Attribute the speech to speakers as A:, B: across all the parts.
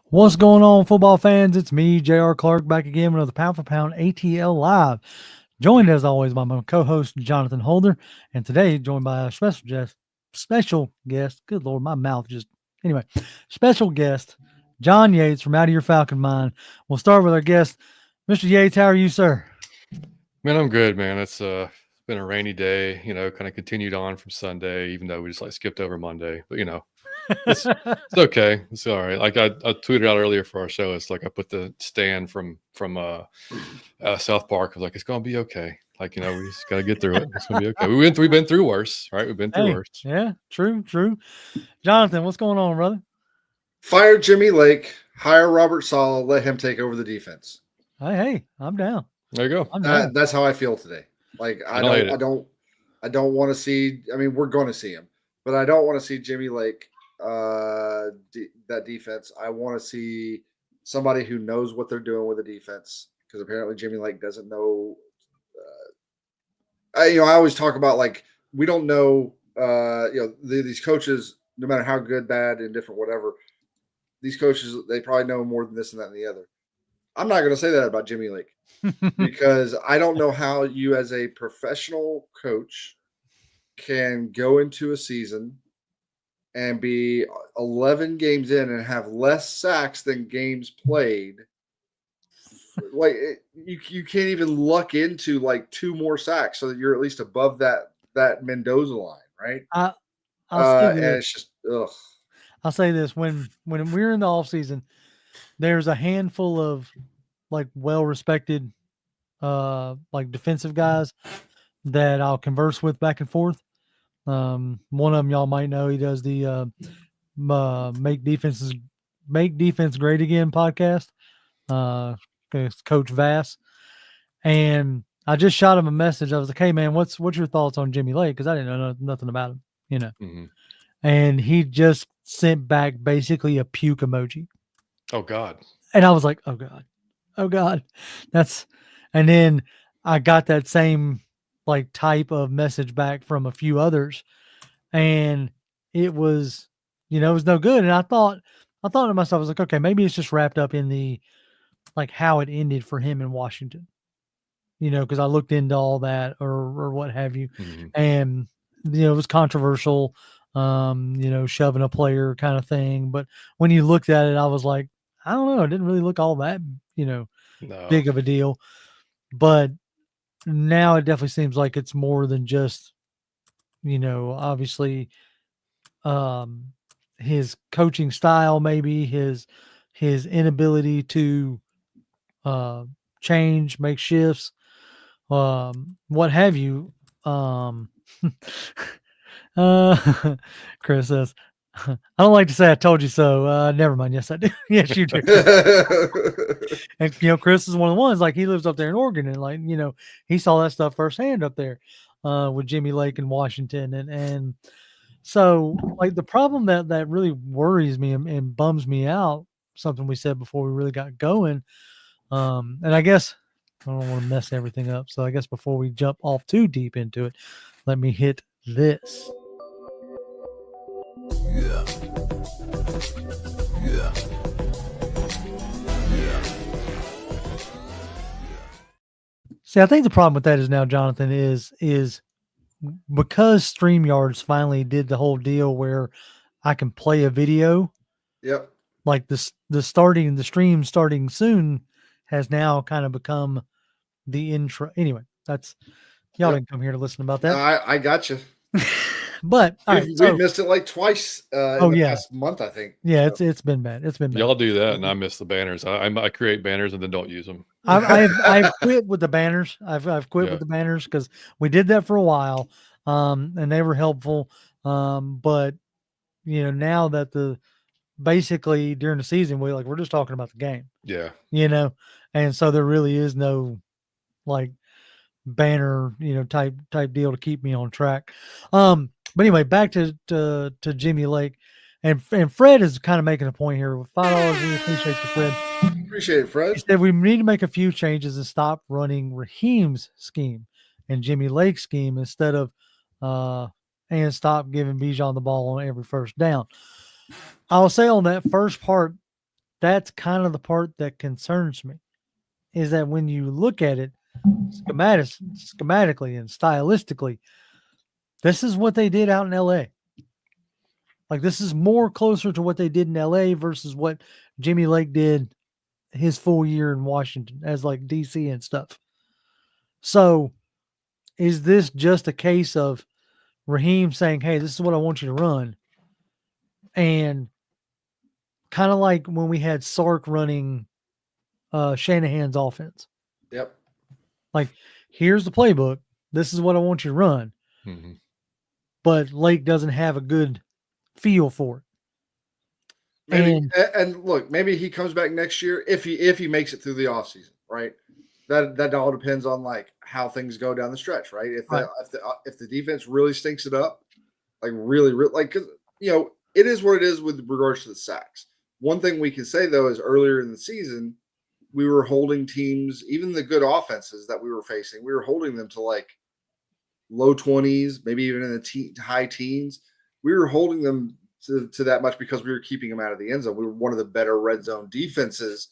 A: What's going on, football fans? It's me, J.R. Clark, back again with another Pound for Pound ATL Live. Joined as always by my co-host Jonathan Holder, and today joined by a special guest. Good Lord, my mouth just anyway. Special guest John Yates from Out of Your Falcon Mind. We'll start with our guest, Mr. Yates. How are you, sir?
B: Man, I'm good, man. It's been a rainy day, kind of continued on from Sunday, even though we just skipped over Monday. But it's okay. It's all right. I tweeted out earlier for our show. It's like I put the stand from South Park. I was like, it's gonna be okay. We just gotta get through it. It's gonna be okay. We've been through worse, right? We've been through
A: Hey,
B: worse.
A: yeah, true. Jonathan, what's going on, brother?
C: Fire Jimmy Lake, hire Robert Saleh, let him take over the defense.
A: Hey, I'm down.
B: There you go.
A: I'm down.
C: That's how I feel today. Like I don't want to see. I mean, we're going to see him, but I don't want to see Jimmy Lake. That defense. I want to see somebody who knows what they're doing with the defense because apparently Jimmy Lake doesn't know. I always talk about we don't know. These coaches, no matter how good, bad, indifferent, whatever. These coaches, they probably know more than this and that and the other. I'm not going to say that about Jimmy Lake because I don't know how you, as a professional coach, can go into a season and be 11 games in and have less sacks than games played. You can't even luck into two more sacks so that you're at least above that Mendoza line, right? And it's just ugh.
A: I'll say this: when we're in the off season, there's a handful of well-respected defensive guys that I'll converse with back and forth. One of them y'all might know. He does the Make Defense Great Again podcast. It's Coach Vass, and I just shot him a message. I was like, "Hey man, what's your thoughts on Jimmy Lake?" Because I didn't know nothing about him,
B: Mm-hmm.
A: And he just sent back basically a puke emoji.
B: Oh God.
A: And I was like, oh God, and then I got that same type of message back from a few others, and it was, it was no good. And I thought to myself, I was like, okay, maybe it's just wrapped up in the how it ended for him in Washington, because I looked into all that or what have you,
B: Mm-hmm.
A: and it was controversial, shoving a player kind of thing. But when you looked at it, I was like, I don't know, it didn't really look all that,
B: No.
A: big of a deal. But now it definitely seems like it's more than just, obviously, his coaching style, maybe his inability to change, make shifts, what have you. Chris says, I don't like to say I told you so. Never mind. Yes, I do. Yes, you do. And Chris is one of the ones, he lives up there in Oregon, and he saw that stuff firsthand up there with Jimmy Lake in Washington, and so the problem that really worries me and bums me out, something we said before we really got going, and I guess I don't want to mess everything up, so I guess before we jump off too deep into it, let me hit this. See, I think the problem with that is now, Jonathan, is because StreamYards finally did the whole deal where I can play a video.
C: Yep.
A: The stream starting soon has now kind of become the intro. Anyway, that's y'all didn't come here to listen about that.
C: I got you.
A: But
C: we've missed it twice in the past month, I think.
A: Yeah, so. It's been bad. It's been bad.
B: Y'all do that, and I miss the banners. I create banners and then don't use them.
A: I've quit with the banners. I've quit with the banners because we did that for a while, and they were helpful. But now that basically during the season we're just talking about the game.
B: Yeah.
A: And so there really is no banner type deal to keep me on track. But anyway, back to Jimmy Lake, and Fred is kind of making a point here with $5. We appreciate you, Fred.
C: Appreciate it, Fred.
A: He said we need to make a few changes and stop running Raheem's scheme and Jimmy Lake's scheme instead of and stop giving Bijan the ball on every first down. I'll say on that first part, that's kind of the part that concerns me, is that when you look at it schematically and stylistically, this is what they did out in LA. Like, this is more closer to what they did in LA versus what Jimmy Lake did his full year in Washington as like DC and stuff. So is this just a case of Raheem saying, hey, this is what I want you to run? And kind of like when we had Sark running Shanahan's offense.
C: Yep.
A: Like, here's the playbook. This is what I want you to run.
B: Mm-hmm.
A: But Lake doesn't have a good feel for it.
C: Maybe, and look, maybe he comes back next year if he makes it through the offseason, right? That all depends on like how things go down the stretch, right? If the defense really stinks it up, like really like, because it is what it is with regards to the sacks. One thing we can say though is earlier in the season, we were holding teams, even the good offenses that we were facing, we were holding them to like low 20s, maybe even in the high teens. We were holding them to that much because we were keeping them out of the end zone. We were one of the better red zone defenses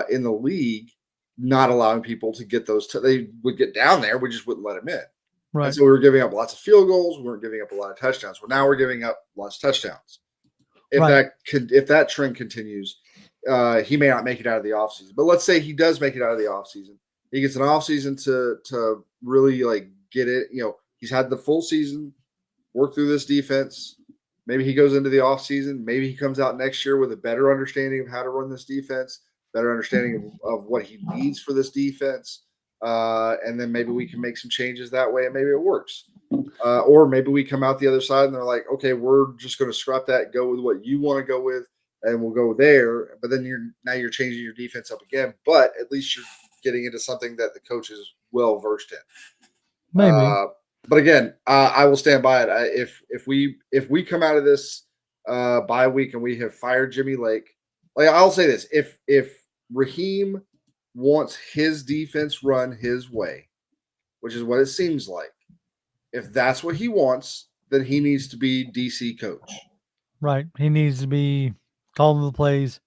C: in the league, not allowing people to get those. They would get down there, we just wouldn't let them in.
A: Right.
C: And so we were giving up lots of field goals. We weren't giving up a lot of touchdowns. Well, now we're giving up lots of touchdowns. If that trend continues, he may not make it out of the offseason. But let's say he does make it out of the offseason. He gets an offseason to really like get it. He's had the full season, work through this defense. Maybe he goes into the offseason. Maybe he comes out next year with a better understanding of how to run this defense, better understanding of what he needs for this defense. And then maybe we can make some changes that way, and maybe it works. Or maybe we come out the other side and they're like, okay, we're just going to scrap that, go with what you want to go with, and we'll go there. But then you're changing your defense up again. But at least you're getting into something that the coach is well versed in.
A: Maybe.
C: But again, I will stand by it. If we come out of this bye week and we have fired Jimmy Lake, like I'll say this: if Raheem wants his defense run his way, which is what it seems like, if that's what he wants, then he needs to be DC coach.
A: Right. He needs to be calling the plays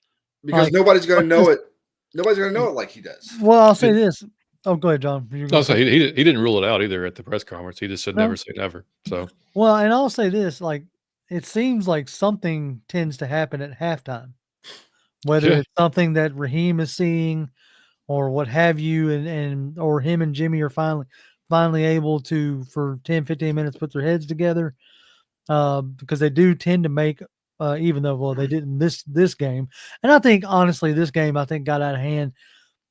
C: because nobody's going to know it. Nobody's going to know it like he does.
A: Well, I'll say this. Oh, go ahead, John.
B: No, so he didn't rule it out either at the press conference. He just said never say never. So
A: well, and I'll say this: like, it seems like something tends to happen at halftime, whether it's something that Raheem is seeing or what have you, and or him and Jimmy are finally able to, for 10, 15 minutes, put their heads together, because they do tend to make, even though they didn't this game, and I think honestly this game got out of hand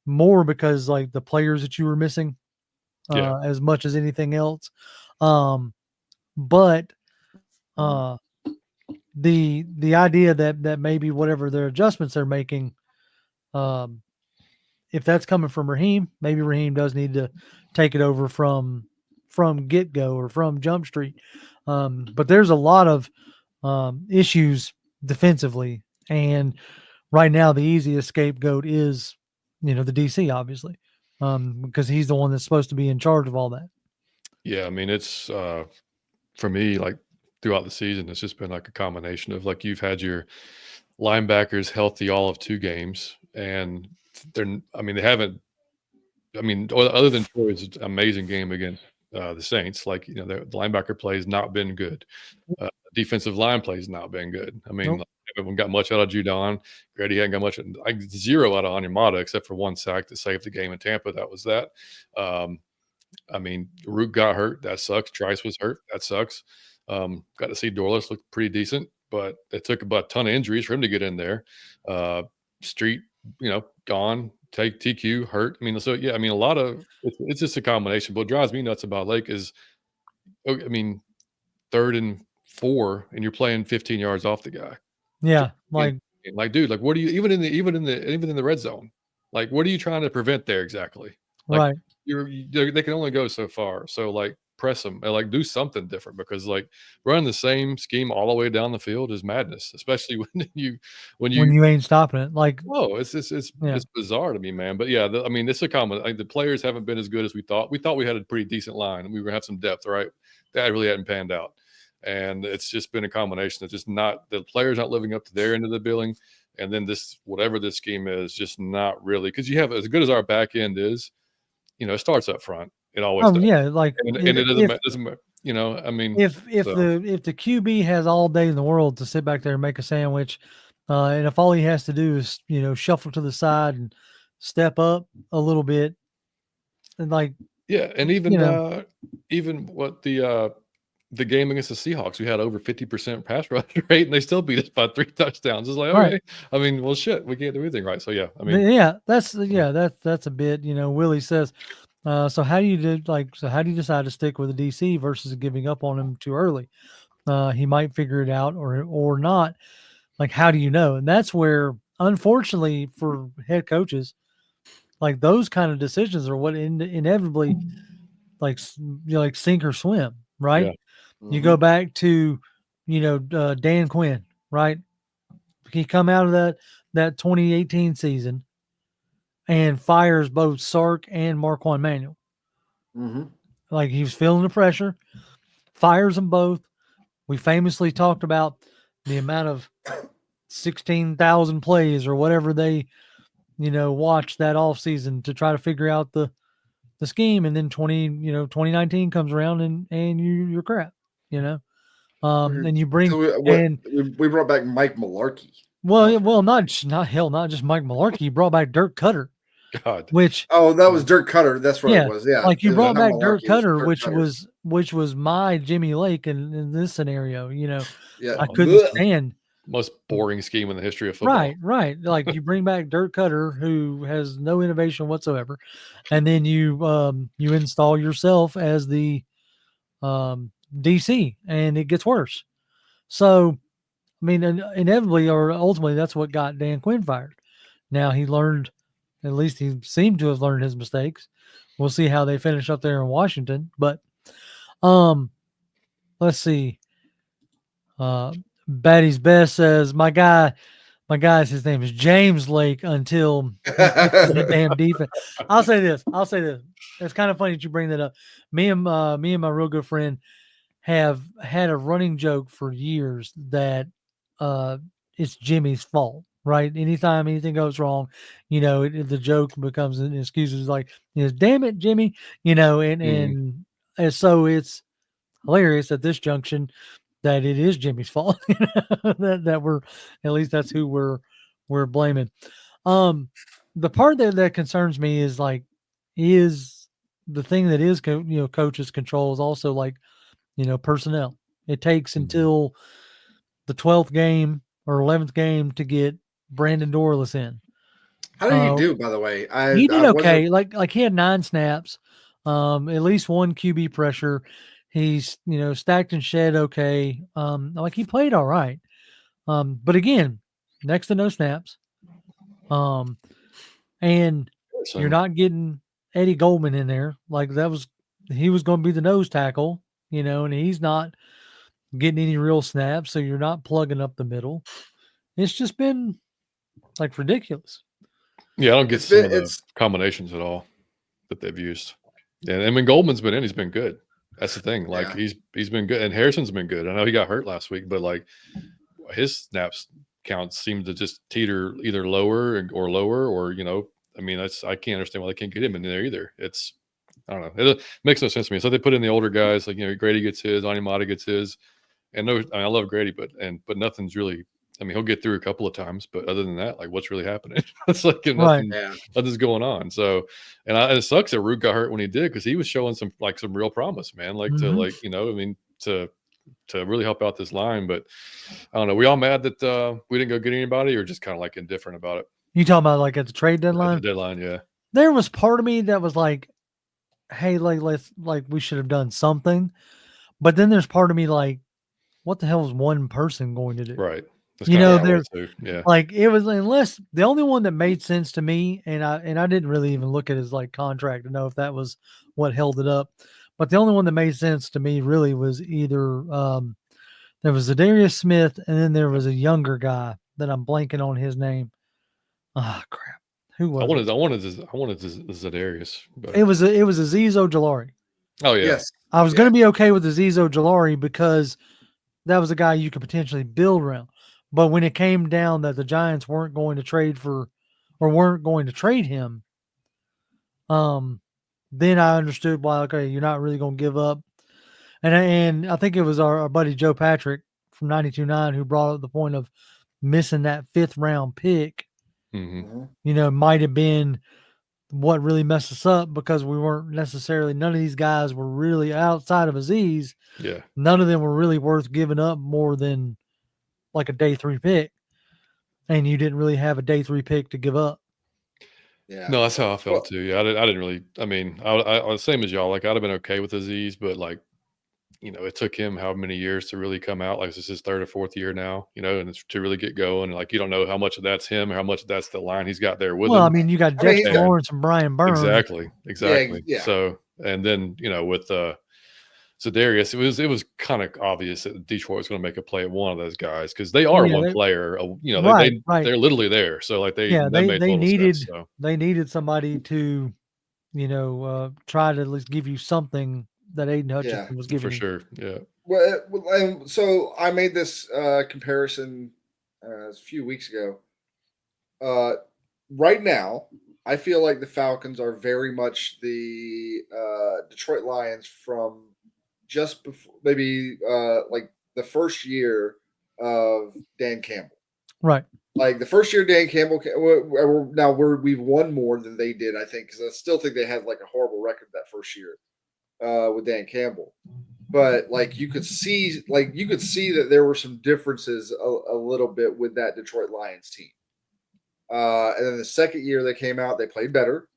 A: more because like the players that you were missing. As much as anything else. But the idea that maybe whatever their adjustments they're making, if that's coming from Raheem, maybe Raheem does need to take it over from get-go or from Jump Street. But there's a lot of issues defensively, and right now the easiest scapegoat is the DC, obviously. Because he's the one that's supposed to be in charge of all that.
B: Yeah, I mean, it's for me, like throughout the season, it's just been like a combination of like you've had your linebackers healthy all of 2 games, and they haven't. I mean, other than Troy's amazing game against the Saints, like the linebacker play has not been good. Defensive line play has not been good. I mean, everyone got much out of Judon. Grady hadn't got much. Like 0 out of Onyemata, except for 1 sack that saved the game in Tampa. That was that. I mean, Root got hurt. That sucks. Trice was hurt. That sucks. Got to see Dorless look pretty decent, but it took about a ton of injuries for him to get in there. Street, gone. Take TQ hurt. I mean, so yeah. I mean, a lot of it's just a combination. But what drives me nuts about Lake is, I mean, 3rd and 4, and you're playing 15 yards off the guy.
A: Yeah,
B: like dude, like what are you even in the red zone? Like, what are you trying to prevent there exactly? Like,
A: right.
B: They can only go so far. So like press them and like do something different, because like running the same scheme all the way down the field is madness, especially when you
A: ain't stopping it. Like,
B: it's bizarre to me, man. But yeah, I mean, it's a common. Like, the players haven't been as good as we thought. We thought we had a pretty decent line and we were gonna have some depth, right? That really hadn't panned out. And it's just been a combination of just the players not living up to their end of the billing, And then this, whatever this scheme is, just not really, because you have, as good as our back end is, it starts up front. It always does.
A: Yeah, like
B: And it doesn't, I mean,
A: if the QB has all day in the world to sit back there and make a sandwich, and if all he has to do is shuffle to the side and step up a little bit, and like
B: and even what the game against the Seahawks, we had over 50% pass rush rate, and they still beat us by 3 touchdowns. It's like, okay, right. I mean, well, shit, we can't do anything right. So yeah, I mean,
A: that's a bit. Willie says, so how do you decide to stick with a DC versus giving up on him too early? He might figure it out or not. Like, how do you know? And that's where, unfortunately, for head coaches, like those kind of decisions are what inevitably, like sink or swim, right? Yeah. Mm-hmm. You go back to, Dan Quinn, right? He come out of that 2018 season and fires both Sark and Marquand Manuel.
C: Mm-hmm.
A: Like, he was feeling the pressure, fires them both. We famously talked about the amount of 16,000 plays or whatever they, watched that off season to try to figure out the scheme. And then 2019 comes around and you're crap, and you bring,
C: we brought back Mike Mularkey.
A: Well, not just Mike Mularkey. You brought back Dirk Cutter.
B: God.
C: That was Dirk Cutter. That's what it was. Yeah.
A: Like, you brought back Dirk Cutter, which was my Jimmy Lake in this scenario, I couldn't stand.
B: Most boring scheme in the history of football.
A: Right. Like, you bring back Dirk Cutter, who has no innovation whatsoever, and then you install yourself as the DC, and it gets worse. So, I mean, inevitably or ultimately, that's what got Dan Quinn fired. Now, he learned, at least he seemed to have learned his mistakes. We'll see how they finish up there in Washington. But let's see. Batty's Best says, my guy's, his name is James Lake until the damn defense. I'll say this. It's kind of funny that you bring that up. Me and my real good friend have had a running joke for years that it's Jimmy's fault, right? Anytime anything goes wrong, the joke becomes an excuse. It's like, damn it, Jimmy, and so it's hilarious at this junction that it is Jimmy's fault. that we're, at least that's who we're blaming. The part that concerns me is the thing that is coaches control is also personnel. It takes until the 12th game or 11th game to get Brandon Dorless in.
C: How did he do, by the way?
A: He did okay. Like he had 9 snaps, at least 1 QB pressure. He's, stacked and shed okay. He played all right. But again, next to no snaps. And you're not getting Eddie Goldman in there. He was going to be the nose tackle, and he's not getting any real snaps. So you're not plugging up the middle. It's just been ridiculous.
B: Yeah, I don't get some of the combinations at all that they've used. Yeah, I mean, Goldman's been in. He's been good. That's the thing. He's been good, and Harrison's been good. I know he got hurt last week, but his snaps counts seem to just teeter either lower or lower, or I mean, I can't understand why they can't get him in there either. I don't know. It makes no sense to me. So they put in the older guys, Grady gets his, Animata gets his, and I love Grady, but nothing's really. I mean, he'll get through a couple of times, but other than that, what's really happening? It's nothing's going on. So, and it sucks that Root got hurt when he did, because he was showing some real promise, man. To really help out this line. But I don't know. We all mad that we didn't go get anybody, or just kind of indifferent about it?
A: You talking about at the trade deadline?
B: At the deadline, yeah.
A: There was part of me that was like, hey, let's we should have done something. But then there's part of me what the hell is one person going to do?
B: Right.
A: There's it was, unless the only one that made sense to me, and I didn't really even look at his contract to know if that was what held it up. But the only one that made sense to me really was either there was Zadarius Smith, and then there was a younger guy that I'm blanking on his name. Ah, crap. Who was
B: I wanted Zadarius. But...
A: It was Azeez Ojulari.
B: Oh yeah.
C: Yes.
A: I was going to be okay with Azeez Ojulari because that was a guy you could potentially build around. But when it came down that the Giants weren't going to trade him, then I understood why. Okay, you're not really going to give up. And I think it was our buddy Joe Patrick from 92.9 who brought up the point of missing that 5th round pick. Might have been what really messed us up, because we weren't necessarily, none of these guys were really outside of Aziz.
B: Yeah.
A: None of them were really worth giving up more than like a day 3 pick. And you didn't really have a day 3 pick to give up.
C: Yeah.
B: No, that's how I felt too. Yeah, I didn't really. I mean, I was same as y'all. Like, I'd have been okay with Aziz, but like, it took him how many years to really come out. Like, this is his 3rd or 4th year now. And it's to really get going. Like, you don't know how much of that's him or how much of that's the line he's got there with
A: Well,
B: him.
A: I mean, you got Dexter Lawrence and Brian Burns.
B: Exactly.
C: Yeah.
B: So, and then with Darius, it was kind of obvious that Detroit was going to make a play at one of those guys, because they are one player.
A: Right.
B: They're literally there. So like they made
A: they
B: total
A: needed
B: sense, so.
A: they needed somebody to try to at least give you something that Aiden Hutchinson was giving
B: for
A: you.
B: sure. Yeah.
C: Well, so I made this comparison a few weeks ago. Right now, I feel like the Falcons are very much the Detroit Lions from just before, maybe like the first year of Dan Campbell.
A: Right.
C: Like the first year Dan Campbell, we've won more than they did, I think, because I still think they had like a horrible record that first year with Dan Campbell. But like you could see that there were some differences a little bit with that Detroit Lions team. And then the second year they came out, they played better.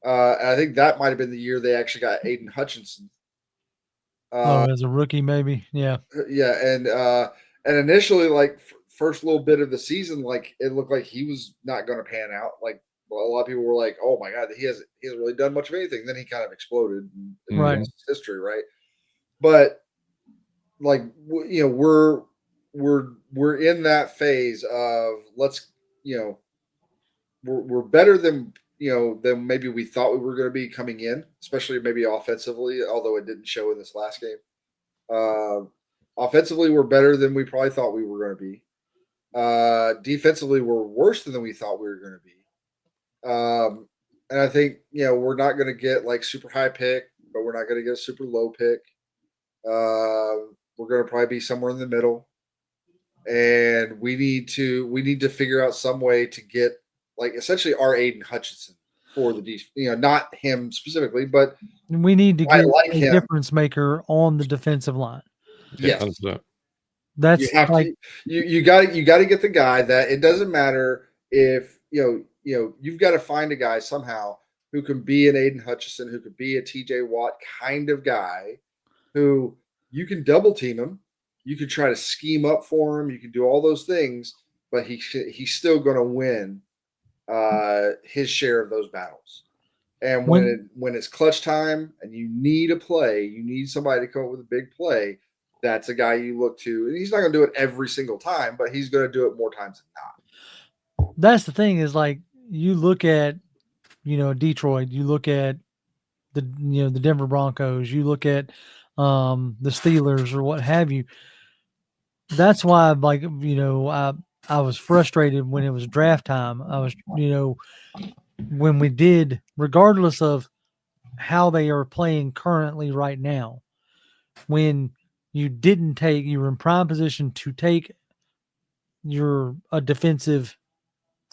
C: And I think that might have been the year they actually got Aiden Hutchinson.
A: As a rookie, maybe. Yeah.
C: Yeah. And initially, like first little bit of the season, like it looked like he was not going to pan out. Like a lot of people were like, "Oh my God, he hasn't really done much of anything." Then he kind of exploded. And
A: right.
C: History, right? But like we're in that phase of we're better than than maybe we thought we were going to be coming in, especially maybe offensively, although it didn't show in this last game. Offensively, we're better than we probably thought we were going to be. Defensively, we're worse than we thought we were going to be. And I think we're not going to get like super high pick, but we're not going to get a super low pick. We're going to probably be somewhere in the middle, and we need to figure out some way to get like essentially our Aiden Hutchinson for the defense. Not him specifically, but
A: we need to get a difference maker on the defensive line.
C: Yes,
A: that's
C: you got to get the guy that it doesn't matter if you've got to find a guy somehow who can be an Aiden Hutchinson, who could be a TJ Watt kind of guy, who you can double team him, you could try to scheme up for him, you can do all those things, but he's still going to win his share of those battles. And when it's clutch time and you need a play, you need somebody to come up with a big play, that's a guy you look to. And he's not going to do it every single time, but he's going to do it more times than not.
A: That's the thing is like you look at, Detroit, you look at the Denver Broncos, you look at the Steelers or what have you. That's why I was frustrated when it was draft time. I was, when we did, regardless of how they are playing currently right now, when you were in prime position to take a defensive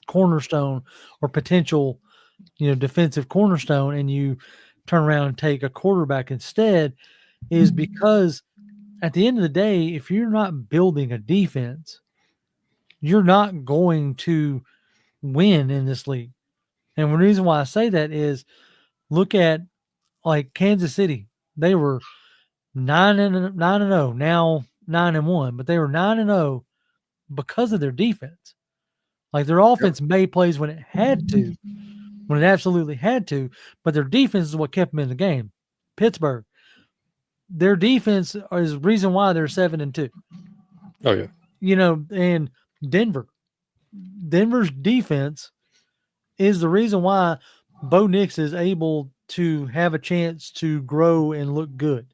A: cornerstone or potential, defensive cornerstone, and you turn around and take a quarterback instead, is because at the end of the day, if you're not building a defense, you're not going to win in this league. And the reason why I say that is look at like Kansas City. They were 9-0, now 9-1, but they were 9-0 because of their defense. Like their offense made plays when it had to, when it absolutely had to, but their defense is what kept them in the game. Pittsburgh, their defense is the reason why they're 7-2.
B: Oh yeah.
A: And Denver's defense is the reason why Bo Nix is able to have a chance to grow and look good.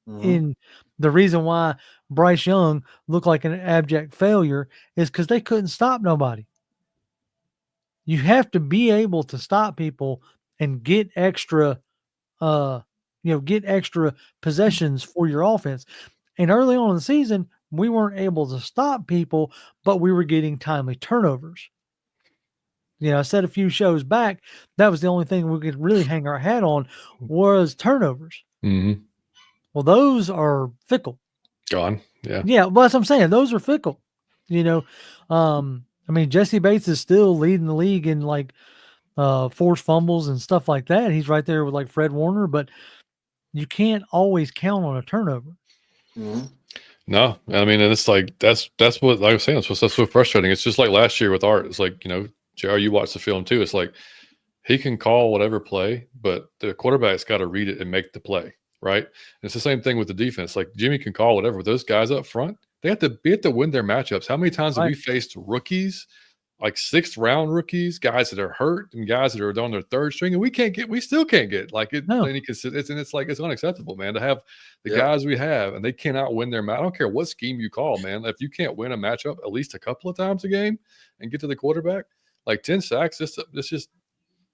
C: Mm-hmm.
A: And the reason why Bryce Young looked like an abject failure is because they couldn't stop nobody. You have to be able to stop people and get extra, get extra possessions for your offense. And early on in the season, we weren't able to stop people, but we were getting timely turnovers. I said a few shows back, that was the only thing we could really hang our hat on was turnovers.
B: Mm-hmm.
A: Well, those are fickle.
B: Gone. Yeah.
A: Yeah, well, that's what I'm saying. Those are fickle. Jesse Bates is still leading the league in like forced fumbles and stuff like that. He's right there with like Fred Warner, but you can't always count on a turnover.
C: Mm-hmm.
B: No, I mean, and it's like that's what, like I was saying, that's so frustrating. It's just like last year with Art. It's like, JR, you watched the film too. It's like he can call whatever play, but the quarterback's got to read it and make the play, right? And it's the same thing with the defense. Like Jimmy can call whatever, but those guys up front, they have to win their matchups. How many times have we faced rookies, like 6th round rookies, guys that are hurt and guys that are on their 3rd string, and we still can't get like it.
A: No.
B: And it's like, it's unacceptable, man, to have the guys we have and they cannot win their match. I don't care what scheme you call, man. If you can't win a matchup at least a couple of times a game and get to the quarterback, like 10 sacks, it's just.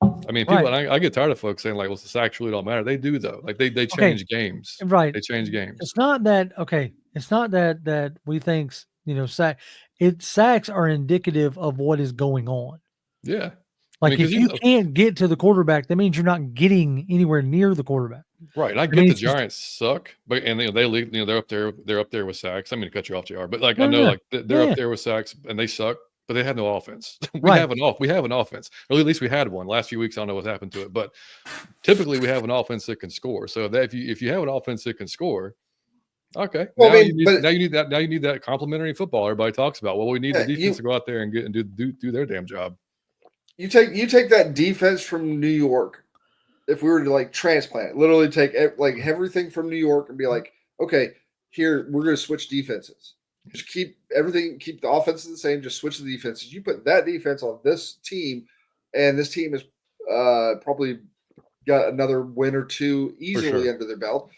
B: I mean, people.
A: Right.
B: I get tired of folks saying like, "Well, the sacks really don't matter." They do though. Like they change games.
A: Right.
B: They change games.
A: It's not that It's not that we think sacks are indicative of what is going on.
B: Yeah.
A: Like if you can't get to the quarterback, that means you're not getting anywhere near the quarterback.
B: Right. And I get the Giants suck, but they're up there. They're up there with sacks. I'm going to cut you off, JR, but like I know like they're up there with sacks and they suck, but they have no offense. We have an offense. Or at least we had one last few weeks. I don't know what's happened to it, but typically we have an offense that can score. So that if you have an offense that can score, okay. Well, now you need that complimentary football everybody talks about. Well, we need the defense to go out there and get and do their damn job.
C: You take that defense from New York. If we were to like transplant, literally take like everything from New York and be like, okay, here we're going to switch defenses. Just keep the offenses the same. Just switch the defenses. You put that defense on this team, and this team has probably got another win or two easily under their belt.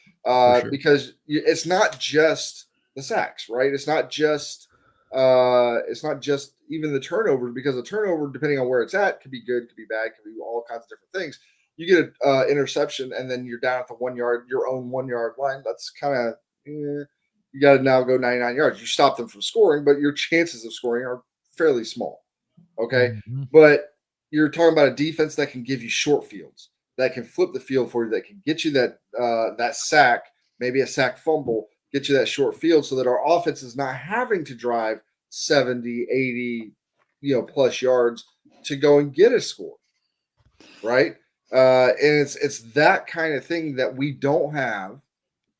C: Because it's not just the sacks, right? It's not just even the turnovers, because the turnover, depending on where it's at, could be good, could be bad, could be all kinds of different things. You get an interception and then you're down at the 1 yard, your own 1 yard line. That's kind of you got to now go 99 yards. You stop them from scoring, but your chances of scoring are fairly small. Okay, but you're talking about a defense that can give you short fields, that can flip the field for you, that can get you that sack, maybe a sack fumble, get you that short field so that our offense is not having to drive 70, 80, plus yards to go and get a score. Right. And it's that kind of thing that we don't have.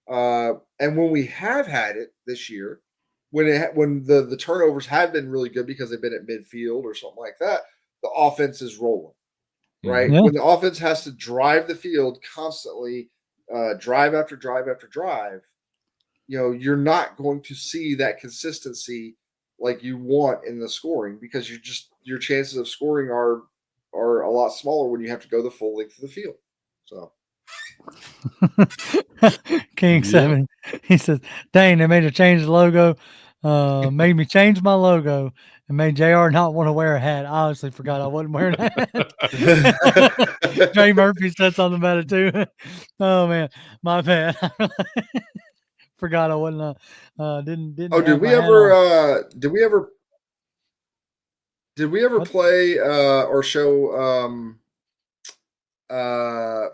C: And when we have had it this year, when the turnovers have been really good because they've been at midfield or something like that, the offense is rolling. Right. Yeah. When the offense has to drive the field constantly, drive after drive after drive, you're not going to see that consistency like you want in the scoring, because your chances of scoring are a lot smaller when you have to go the full length of the field. So
A: King 7, he says, dang, they made a change the logo, made me change my logo and made JR not want to wear a hat. I honestly forgot I wasn't wearing a hat. Trey Murphy said something about it too. Oh man, my bad. Forgot I wasn't didn't
C: Oh, did we ever play or show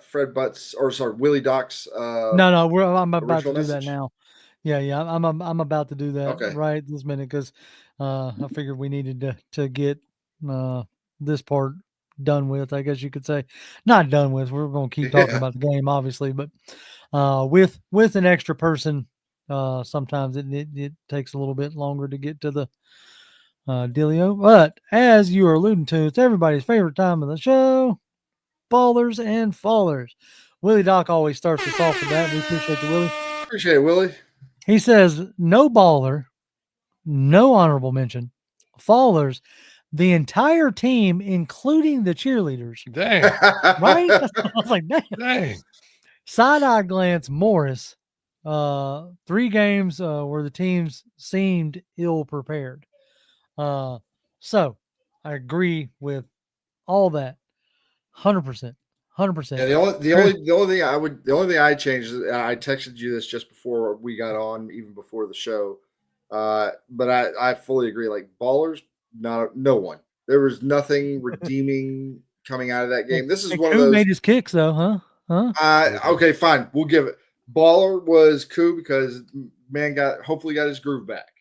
C: Fred Butts, or sorry, Willie Doc's
A: No, I'm about to do that now. Yeah, I'm about to do that right this minute, because I figured we needed to get this part done with, I guess you could say. Not done with. We're going to keep talking about the game, obviously, but with an extra person, sometimes it takes a little bit longer to get to the dealio. But as you are alluding to, it's everybody's favorite time of the show, ballers and fallers. Willie Doc always starts us off with that. We appreciate you, Willie.
C: Appreciate it, Willie.
A: He says, no baller, no honorable mention, fallers, the entire team, including the cheerleaders.
B: Dang.
A: Right? I was like, dang.
B: Dang.
A: Side-eye glance, Morris. 3 games where the teams seemed ill prepared. So I agree with all that, 100%, 100%.
C: Yeah, the only thing I changed is I texted you this just before we got on, even before the show. But I fully agree. Like ballers, no one. There was nothing redeeming coming out of that game. This is
A: Hey,
C: one of
A: Koo
C: those.
A: made his kicks though, huh?
C: Okay, fine. We'll give it. Baller was cool because man hopefully got his groove back.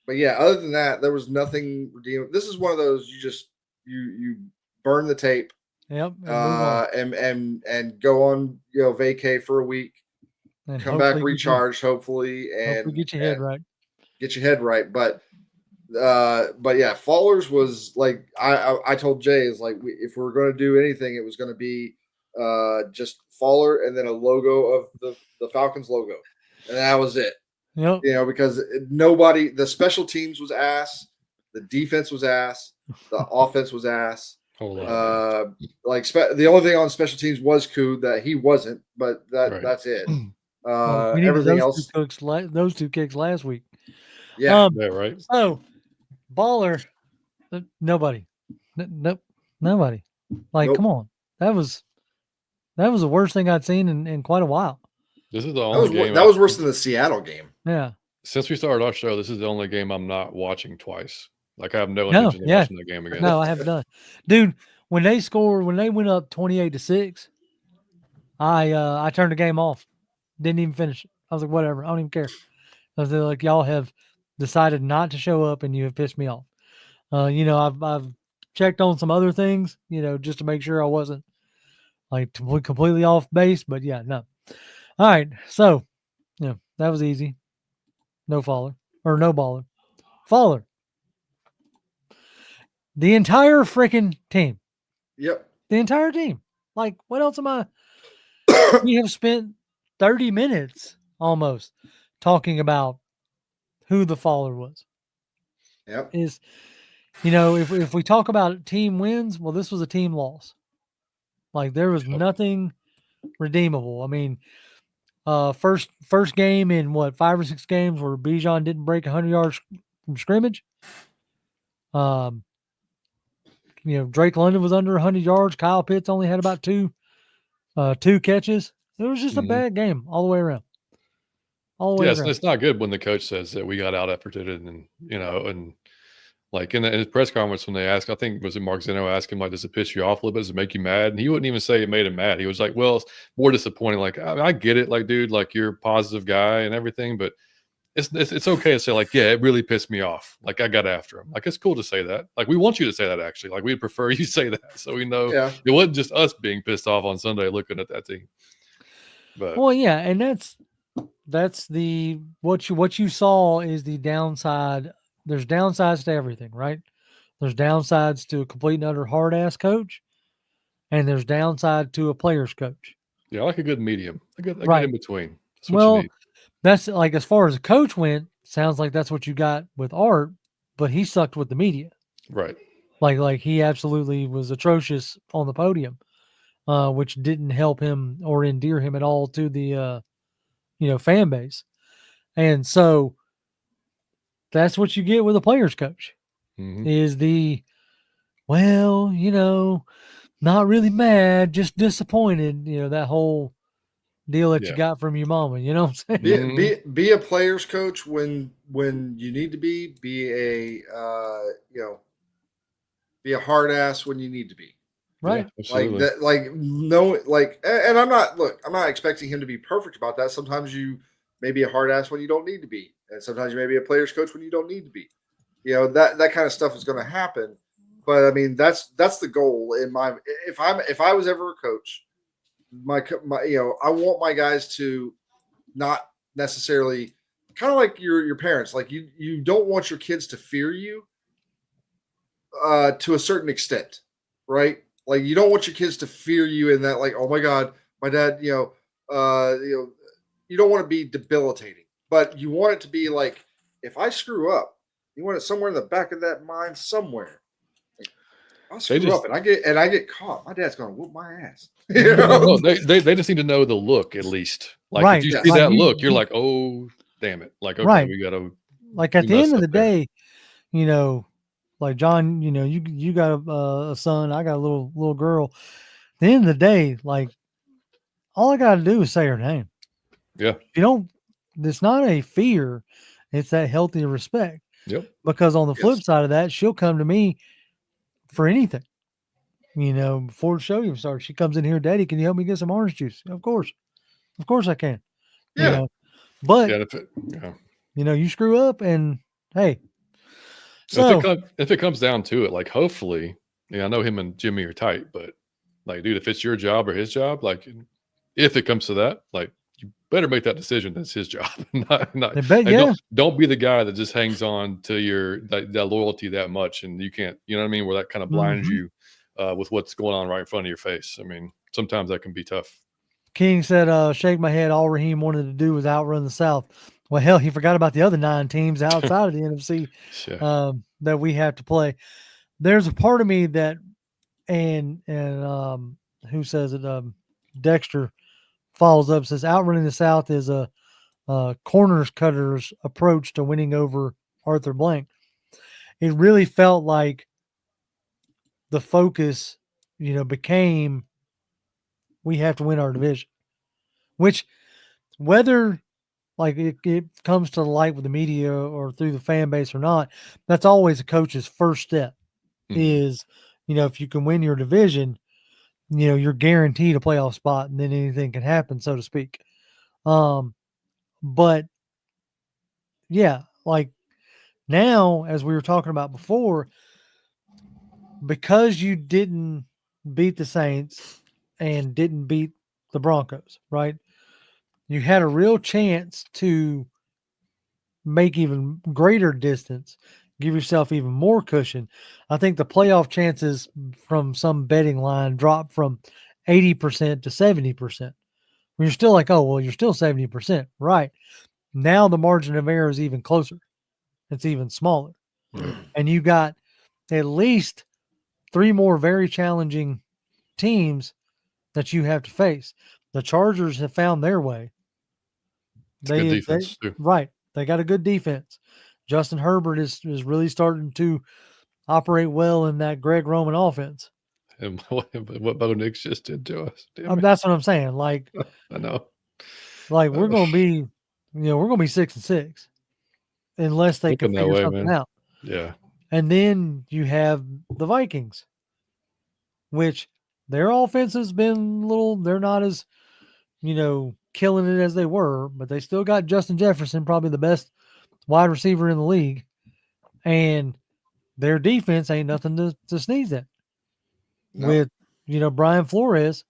C: But yeah, other than that, there was nothing redeeming. This is one of those you burn the tape
A: Yep, and move on.
C: And go on vacay for a week,
A: And
C: come back
A: hopefully
C: recharged, hopefully, and
A: get your head right.
C: get your head right. But yeah, Fallers was like I told Jay is like if we were going to do anything, it was going to be just Faller and then a logo of the Falcons logo, and that was it.
A: Yep.
C: Because nobody, the special teams was ass, the defense was ass, the offense was ass. The only thing on special teams was Koo that he wasn't, but that's it.
A: We needed
C: Everything
A: those
C: else,
A: those 2 kicks last week.
C: yeah,
B: right.
A: So, baller, nobody, nope, nobody. Like,
C: Nope.
A: come on, that was the worst thing I'd seen in quite a while.
B: This is the only game
C: that was worse than the Seattle game.
A: Yeah.
B: Since we started our show, this is the only game I'm not watching twice. Like I have no intention of watching the game again.
A: No, I have done, dude. When they went up 28-6, I turned the game off. Didn't even finish it. I was like, whatever. I don't even care. I was like, y'all have decided not to show up, and you have pissed me off. I've checked on some other things, just to make sure I wasn't like completely off base. But yeah, no. All right, so that was easy. No faller or no baller. Faller. The entire freaking team.
C: Yep.
A: The entire team. Like, what else am I? We have spent 30 minutes almost talking about who the faller was.
C: Yep.
A: If we talk about team wins, well, this was a team loss. Like, there was nothing redeemable. I mean, first game in 5 or 6 games where Bijan didn't break 100 yards from scrimmage. Drake London was under 100 yards. Kyle Pitts only had about two catches. It was just a bad game all the way around.
B: It's not good when the coach says that we got out efforted and like in his press conference when they asked, I think was it Mark Zeno asked him like, does it piss you off a little bit? Does it make you mad? And he wouldn't even say it made him mad. He was like, well, it's more disappointing. Like I get it, like dude, like you're a positive guy and everything, but it's okay to say like, yeah, it really pissed me off. Like I got after him. Like it's cool to say that. Like we want you to say that actually. Like we'd prefer you say that so we know it wasn't just us being pissed off on Sunday looking at that team. But
A: well, yeah, and that's the what you saw is the downside. There's downsides to everything, right? There's downsides to a complete and utter hard ass coach, and there's downside to a player's coach.
B: Yeah, I like a good medium, a good in between.
A: That's what you need. That's like as far as a coach went, sounds like that's what you got with Art, but he sucked with the media.
B: Right.
A: Like he absolutely was atrocious on the podium, which didn't help him or endear him at all to the fan base. And so that's what you get with a player's coach is not really mad, just disappointed, that whole deal that you got from your mama, you know what I'm
C: saying? Be a player's coach when you need to be a hard ass when you need to be.
A: Right.
B: Yeah,
C: and I'm not expecting him to be perfect about that. Sometimes you may be a hard ass when you don't need to be. And sometimes you may be a player's coach when you don't need to be. That kind of stuff is going to happen. But I mean, that's the goal in my, if I was ever a coach, my I want my guys to not necessarily kind of like your parents, like you don't want your kids to fear you to a certain extent, right? Like you don't want your kids to fear you in that, like, oh my God, my dad, you don't want to be debilitating, but you want it to be like, if I screw up, you want it somewhere in the back of that mind somewhere. Like, I'll screw
B: just-
C: up and I get caught. My dad's gonna whoop my ass.
B: No, they just need to know the look at least. Like
A: Right.
B: if you
C: Yes.
B: see
A: Like
B: that
A: you-
B: look, you're
A: you-
B: like, oh damn it. Like, okay,
A: Right.
B: we gotta
A: Like at
B: we
A: the end
B: messed
A: of the
B: up there.
A: day, you know, like John, you know, you got a son, I got a little girl. At the end of the day, like all I got to do is say her name.
B: Yeah.
A: If you don't, it's not a fear, it's that healthy respect.
B: Yep.
A: Because on the flip
C: Yes.
A: side of that, she'll come to me for anything. You know, before the show even starts, she comes in here, Daddy, can you help me get some orange juice? Of course I can. You
C: Yeah.
A: know, but
B: Yeah.
A: you know, you screw up, and hey,
B: If
A: so
B: it comes down to it, like hopefully, I know him and Jimmy are tight, but like, dude, if it's your job or his job, like, if it comes to that, like, you better make that decision. That's his job. not
A: they bet,
B: like,
A: yeah,
B: don't be the guy that just hangs on to that loyalty that much, and you can't, you know what I mean, where that kind of blinds
A: Mhm.
B: you with what's going on right in front of your face. I mean, sometimes that can be tough.
A: King said, shake my head. All Raheem wanted to do was outrun the South. Well, hell, he forgot about the other 9 teams outside of the NFC
B: Yeah.
A: that we have to play. There's a part of me that, and who says it? Dexter follows up, says outrunning the South is a corners cutter's approach to winning over Arthur Blank. It really felt like the focus, you know, became we have to win our division, which whether like it comes to the light with the media or through the fan base or not, that's always a coach's first step
B: Mhm.
A: is, you know, if you can win your division, you know, you're guaranteed a playoff spot and then anything can happen, so to speak. But yeah, like now, as we were talking about before, because you didn't beat the Saints and didn't beat the Broncos, right? You had a real chance to make even greater distance, give yourself even more cushion. I think the playoff chances from some betting line dropped from 80% to 70%. When you're still like, oh, well, you're still 70%. Right. Now the margin of error is even closer. It's even smaller.
B: Right.
A: And you got at least 3 more very challenging teams that you have to face. The Chargers have found their way.
B: It's a good defense too.
A: Right. They got a good defense. Justin Herbert is really starting to operate well in that Greg Roman offense.
B: And what Bo Nix just did to us. Damn it.
A: That's what I'm saying. Like
B: I know.
A: we're going to be, you know, we're going to be 6-6 unless they can
B: Looking that
A: figure
B: way,
A: something
B: man.
A: out.
B: Yeah.
A: And then you have the Vikings, which their offense has been they're not as, you know, killing it as they were, but they still got Justin Jefferson, probably the best wide receiver in the league. And their defense ain't nothing to sneeze at.
C: No.
A: With, you know, Brian Flores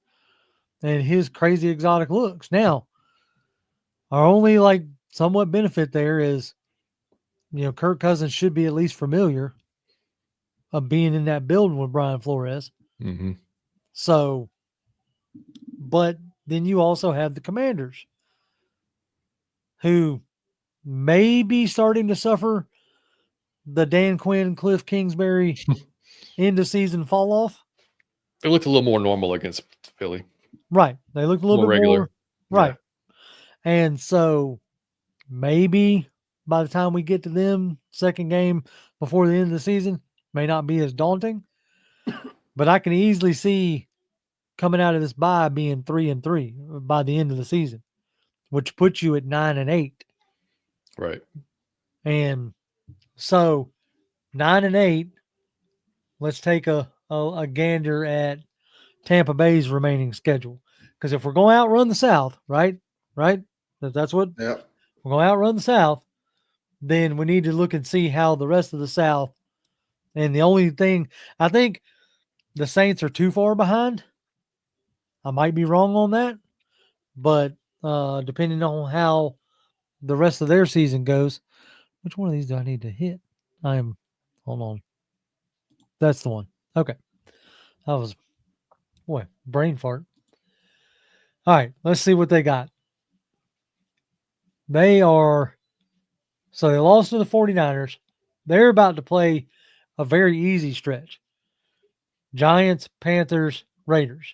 A: and his crazy exotic looks. Now, our only like somewhat benefit there is, you know, Kirk Cousins should be at least familiar of being in that building with Brian Flores.
B: Mm-hmm.
A: So, but then you also have the Commanders who may be starting to suffer the Dan Quinn, Cliff Kingsbury end of season fall off.
B: It looked a little more normal against Philly.
A: Right. They looked a little
B: More
A: bit
B: regular.
A: more. Right. And so maybe by the time we get to them, second game before the end of the season may not be as daunting. But I can easily see coming out of this bye being 3-3 by the end of the season, which puts you at 9-8.
B: Right.
A: And so 9-8, let's take a gander at Tampa Bay's remaining schedule. Because if we're going to outrun the South, right? That's what
C: Yep.
A: we're going to outrun the South, then we need to look and see how the rest of the South. And the only thing, I think the Saints are too far behind. I might be wrong on that, but depending on how the rest of their season goes, which one of these do I need to hit? Hold on. That's the one. Okay. That was, boy, brain fart. All right, let's see what they got. They lost to the 49ers. They're about to play a very easy stretch. Giants, Panthers, Raiders.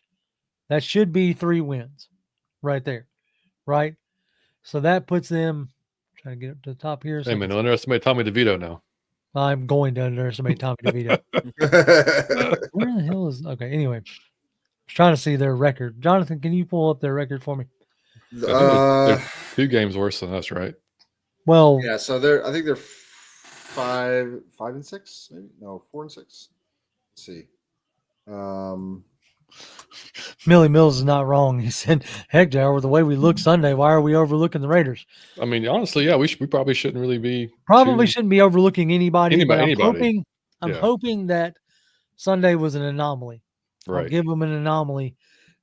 A: That should be 3 wins right there, right? So that puts them. Trying to get up to the top here.
B: Hey,
A: So
B: man, don't underestimate Tommy DeVito now.
A: I'm going to underestimate Tommy DeVito. Where the hell is? Okay, anyway, I was trying to see their record. Jonathan, can you pull up their record for me?
B: I think they're 2 games worse than us, right?
A: Well,
C: yeah, so I think they're 5-6, maybe no 4-6. Let's see.
A: Millie Mills is not wrong. He said, "Heck, Jar, with the way we look Sunday, why are we overlooking the Raiders?"
B: I mean, honestly, yeah, we probably shouldn't really be
A: Probably shouldn't be overlooking anybody, but
B: anybody.
A: I'm
B: Yeah.
A: hoping that Sunday was an anomaly. I'll
B: Right.
A: give them an anomaly.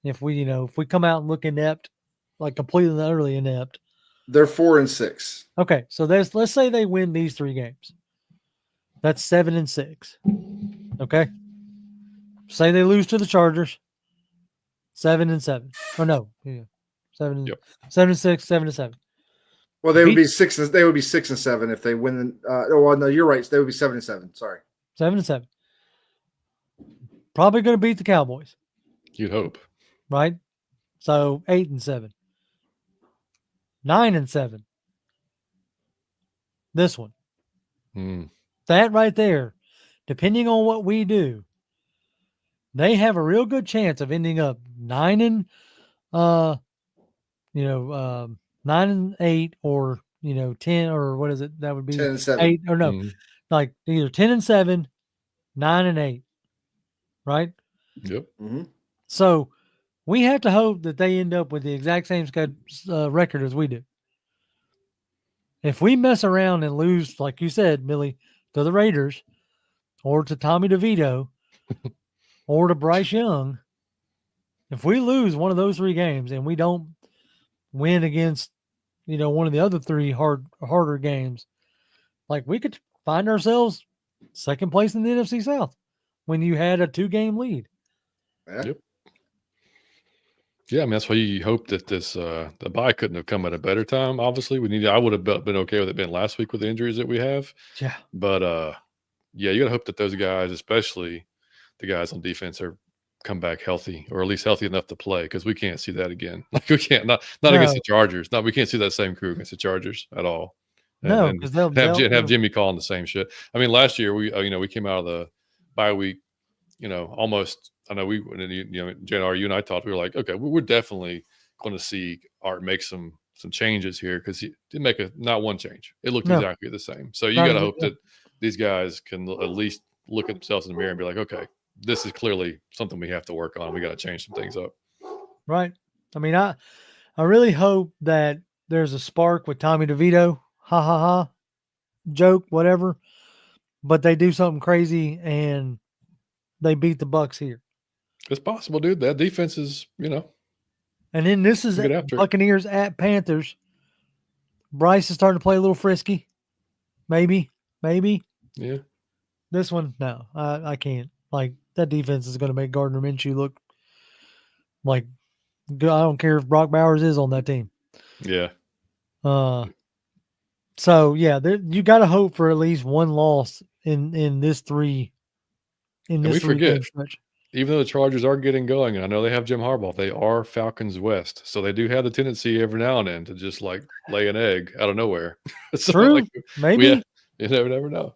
A: If we come out and look inept, like completely and utterly inept.
C: They're 4-6.
A: Okay, so let's say they win these 3 games. That's 7-6. Okay. Say they lose to the Chargers. 7-7. Oh no, yeah, 7-6, 7-7.
C: Well, they would be 6. They would be 6-7 if they win. Oh, well, no, you're right. They would be 7-7. Sorry,
A: 7-7. Probably going to beat the Cowboys.
B: You'd hope,
A: right? So 8-7, 9-7. This one, that right there, depending on what we do, they have a real good chance of ending up 9-8 or 10 or what is it? That would be
C: 10-7.
A: 8 or no, like either 10-7, 9-8, right?
B: Yep.
C: Mm-hmm.
A: So we have to hope that they end up with the exact same record as we do. If we mess around and lose, like you said, Millie, to the Raiders or to Tommy DeVito or to Bryce Young, if we lose one of those 3 games and we don't win against, one of the other 3 harder games, like we could find ourselves second place in the NFC South when you had a 2-game lead.
C: Yeah.
B: Yep. Yeah, I mean that's why you hope that this the bye couldn't have come at a better time. Obviously, I would have been okay with it being last week with the injuries that we have.
A: Yeah.
B: But yeah, you gotta hope that those guys, especially the guys on defense, are come back healthy or at least healthy enough to play because we can't see that again. Like we can't not against the Chargers. No, we can't see that same crew against the Chargers at all.
A: No, because they'll
B: have Jimmy calling the same shit. I mean, last year we we came out of the bye week, almost. I know JR, you and I talked. We were like, okay, we're definitely going to see Art make some changes here because he didn't make not one change. It looked exactly the same. So you got to hope that these guys can at least look at themselves in the mirror and be like, okay, this is clearly something we have to work on. We got to change some things up.
A: Right. I mean, I really hope that there's a spark with Tommy DeVito. Ha ha ha. Joke, whatever. But they do something crazy and they beat the Bucs here.
B: It's possible, dude. That defense is,
A: And then this is Buccaneers at Panthers. Bryce is starting to play a little frisky. Maybe.
B: Yeah.
A: This one, no, I can't. Like, that defense is going to make Gardner Minshew look like good. I don't care if Brock Bowers is on that team.
B: Yeah.
A: So, yeah, you got to hope for at least one loss in this 3.
B: We forget, even though the Chargers are getting going, and I know they have Jim Harbaugh, they are Falcons West. So they do have the tendency every now and then to just like lay an egg out of nowhere. So
A: true. Maybe.
B: You never know.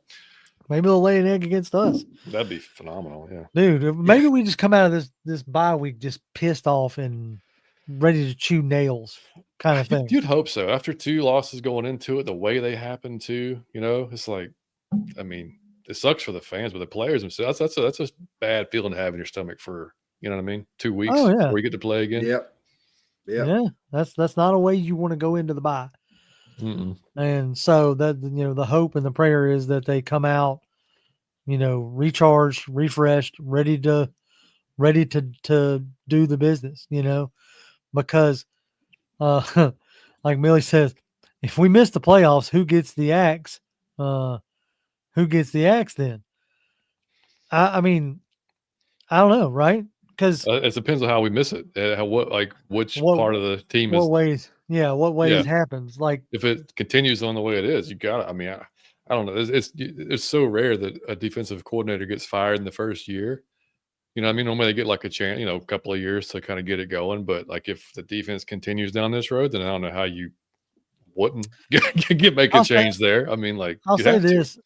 A: Maybe they'll lay an egg against us.
B: That'd be phenomenal. Yeah.
A: Dude, maybe we just come out of this bye week just pissed off and ready to chew nails kind of thing.
B: You'd hope so. After 2 losses going into it, the way they happened too, it's like, I mean, it sucks for the fans, but the players themselves, that's a bad feeling to have in your stomach for, 2 weeks before you get to play again.
C: Yep.
A: Yeah. That's not a way you want to go into the bye. And so that, the hope and the prayer is that they come out, recharged, refreshed, ready to do the business, because like Millie says, if we miss the playoffs, who gets the axe? Who gets the axe then? I mean, I don't know, right? Because
B: it depends on how we miss it. Which part of the team
A: what ways happens? Like
B: if it continues on the way it is, you got it. I mean, I don't know. It's so rare that a defensive coordinator gets fired in the first year. You know what I mean? Normally they get like a chance, you know, a couple of years to kind of get it going. But like if the defense continues down this road, then I don't know how you wouldn't make a
A: I'll say
B: change there. I mean, like
A: I'll
B: you'd
A: say
B: have to.
A: this,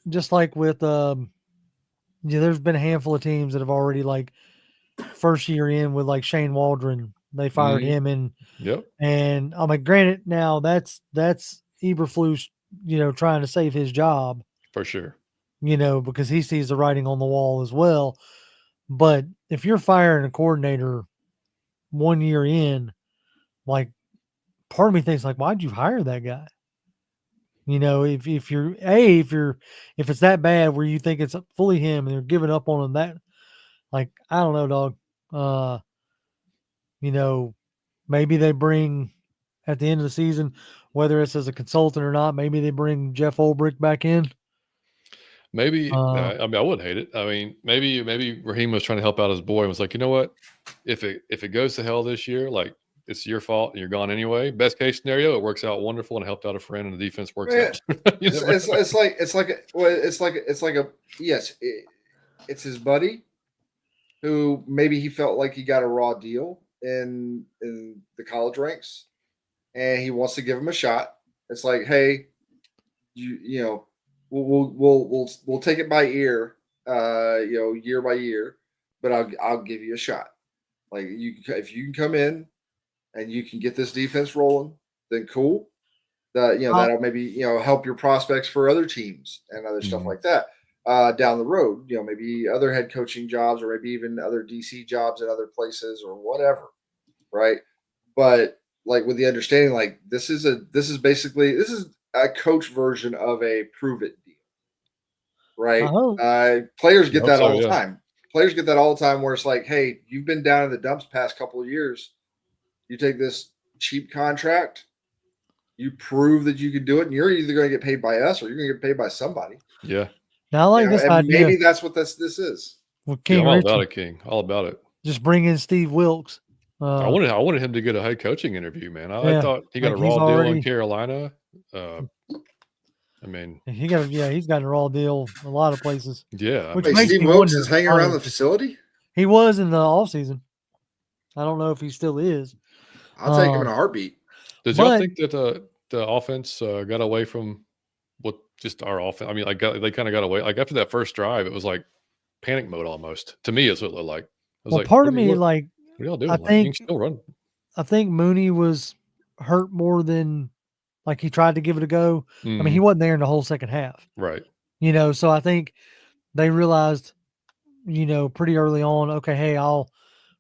A: just like with yeah, there's been a handful of teams that have already like first year in with like Shane Waldron, they fired
B: Mhm.
A: him
B: Yep,
A: and I'm like, granted, now that's Eberflus, trying to save his job,
B: for sure.
A: because he sees the writing on the wall as well. But if you're firing a coordinator 1 year in, like part of me thinks like, why'd you hire that guy? If it's that bad where you think it's fully him and they're giving up on him, that like I don't know, dog. Uh, you know, maybe they bring at the end of the season, whether it's as a consultant or not, maybe they bring Jeff Ulbrich back in.
B: Maybe
A: Uh,
B: I mean I wouldn't hate it. I mean maybe Raheem was trying to help out his boy and was like, you know what, if it goes to hell this year, like it's your fault and you're gone anyway. Best case scenario, it works out wonderful and helped out a friend and the defense works
C: Man,
B: out. You
C: it's
B: never
C: it's
B: know.
C: it's like it's like a, well, it's like a yes, it's his buddy who maybe he felt like he got a raw deal in the college ranks, and he wants to give him a shot. It's like, hey, you know, we'll take it by ear, year by year, but I'll give you a shot. Like if you can come in and you can get this defense rolling, then cool.
A: I'll,
C: That'll maybe help your prospects for other teams and other stuff
B: Mhm.
C: like that down the road. Maybe other head coaching jobs or maybe even other DC jobs in other places or whatever, right? But like with the understanding, like this is a coach version of a prove it deal,
A: I
C: right?
A: hope.
C: Players
B: I
C: get
B: hope
C: that
B: so.
C: all the
B: Yeah,
C: time. Players get that all the time where it's like, hey, you've been down in the dumps past couple of years. You take this cheap contract, you prove that you can do it, and you're either going to get paid by us or you're going to get paid by somebody.
B: yeah,
A: Now I like this
C: And
A: idea
C: maybe that's what this is.
A: with
B: dude. I'm
A: King
B: all about
A: Richie.
B: it, King. All about it.
A: Just bring in Steve Wilkes.
B: I wanted him to get a head coaching interview, man. I
A: Yeah,
B: thought he got a
A: like he's
B: raw deal in
A: already
B: Carolina. Uh, I mean,
A: he's got a raw deal a lot of places,
B: yeah. I
A: which
C: Wait,
B: mean,
A: makes
C: Steve
A: me
C: Wilkes is
A: wonder.
C: hanging around the
A: Honestly,
C: facility.
A: he was in the off season. I don't know if he still is.
C: I'll take him in
A: Um,
C: a heartbeat.
B: does y'all
A: but
B: think that the offense got away from what just our offense? I mean, they kind of got away. Like after that first drive, it was like panic mode almost. To me, is what it looked like. I was
A: well,
B: like,
A: part
B: what,
A: of me
B: what,
A: like
B: what are y'all
A: I
B: doing? Like, you can
A: think
B: still run.
A: I think Mooney was hurt more than like he tried to give it a go. I mean, he
B: Mhm.
A: wasn't there in the whole second half.
B: Right.
A: So I think they realized, pretty early on, okay, hey,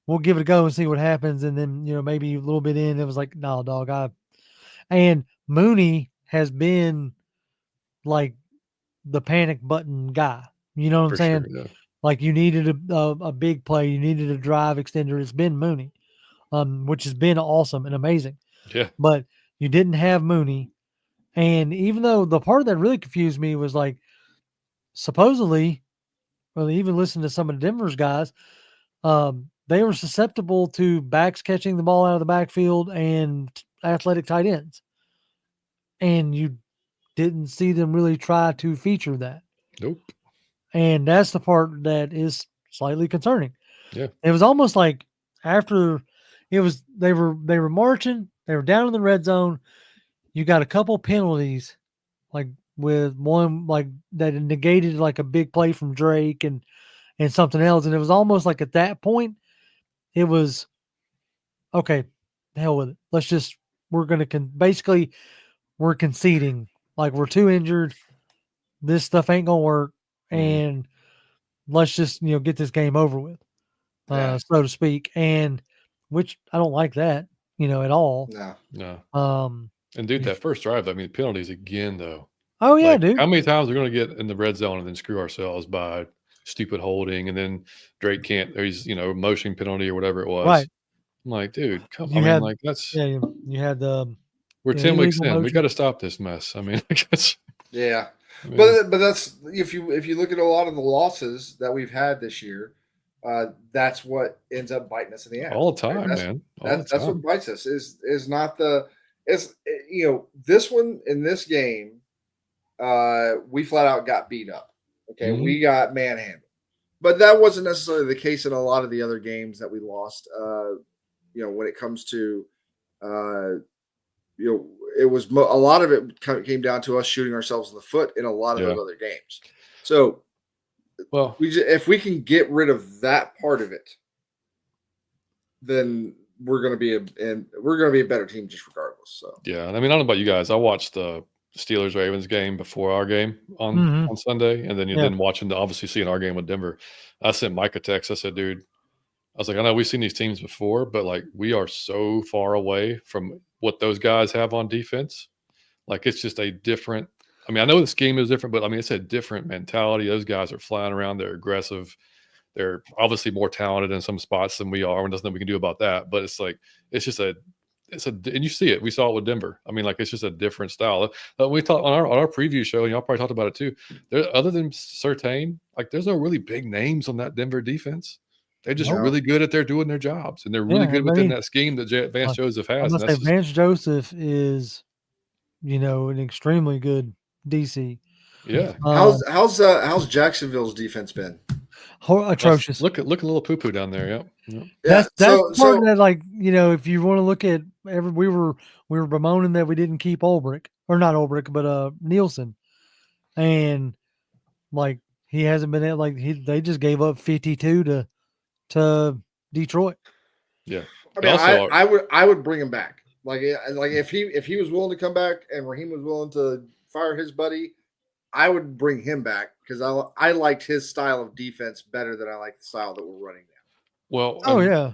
A: we'll give it a go and see what happens. And then, maybe a little bit in, it was like, no, dog, and Mooney has been like the panic button guy. You know what I'm
B: For sure.
A: saying?
B: Yeah.
A: Like you needed a big play, you needed a drive extender. It's been Mooney, which has been awesome and amazing.
B: Yeah.
A: But you didn't have Mooney. And even though the part that really confused me was like, supposedly, well, even listened to some of the Denver's guys, they were susceptible to backs catching the ball out of the backfield and athletic tight ends. And you didn't see them really try to feature that.
B: Nope.
A: And that's the part that is slightly concerning.
B: Yeah.
A: It was almost like after they were marching, they were down in the red zone. You got a couple penalties, like with one like that negated like a big play from Drake and something else. And it was almost like at that point, it was okay, the hell with it. Let's just we're gonna basically we're conceding. Like we're too injured. This stuff ain't gonna work.
B: Mhm.
A: And let's just get this game over with,
C: Yeah,
A: so to speak. And which I don't like that, at all.
C: no,
B: No.
A: Um,
B: And dude,
A: you-
B: that first drive, I mean, penalties again, though.
A: oh yeah,
B: Like,
A: dude.
B: how many times we're going to get in the red zone and then screw ourselves by stupid holding, and then Drake can't, or he's motion penalty or whatever it was.
A: Right.
B: I'm like, dude, come. I
A: You
B: mean,
A: had
B: like that's
A: yeah, you had the
B: we're 10 weeks
A: illegal
B: in. We
A: motion.
B: got to stop this mess. I mean, like, that's.
C: yeah.
B: I mean,
C: But that's if you look at a lot of the losses that we've had this year, that's what ends up biting us in the ass.
B: all the
C: Right?
B: time, man, all the
C: That's what
B: time.
C: bites us is not the it's this one in this game we flat out got beat up. Okay,
B: Hmm.
C: we got manhandled. but that wasn't necessarily the case in a lot of the other games that we lost. When it comes to, it was a lot of it came down to us shooting ourselves in the foot in a lot of those other games. So,
B: well,
C: if we can get rid of that part of it, then we're going to be a better team just regardless. So
B: yeah, I mean, I don't know about you guys. I watched the Steelers Ravens game before our game on Sunday, and then then watching obviously seeing our game with Denver. I sent Mike a text. I said, dude, I was like, I know we've seen these teams before, but like we are so far away from what those guys have on defense. Like it's just a different. I mean, I know the scheme is different, but I mean it's a different mentality. Those guys are flying around. They're aggressive. They're obviously more talented in some spots than we are, and there's nothing we can do about that. But it's like and you see it. We saw it with Denver. I mean, like it's just a different style. We talked on our preview show, and y'all probably talked about it too. There, other than Surtain, like there's no really big names on that Denver defense. They're just really good at doing their jobs, and they're really good within that scheme that Vance Joseph has.
A: I must say, Vance Joseph is, an extremely good DC.
B: Yeah.
C: How's Jacksonville's defense been?
A: Atrocious.
B: Look a little poo poo down there. Yep.
A: That's part of that. Like if you want to look at we were bemoaning that we didn't keep Ulbrich, or not Ulbrich, but Nielsen, and like he hasn't been they just gave up 52 to Detroit.
B: Yeah,
C: I mean, I would bring him back. Like if he was willing to come back and Raheem was willing to fire his buddy, I would bring him back because I liked his style of defense better than I like the style that we're running now.
B: Well,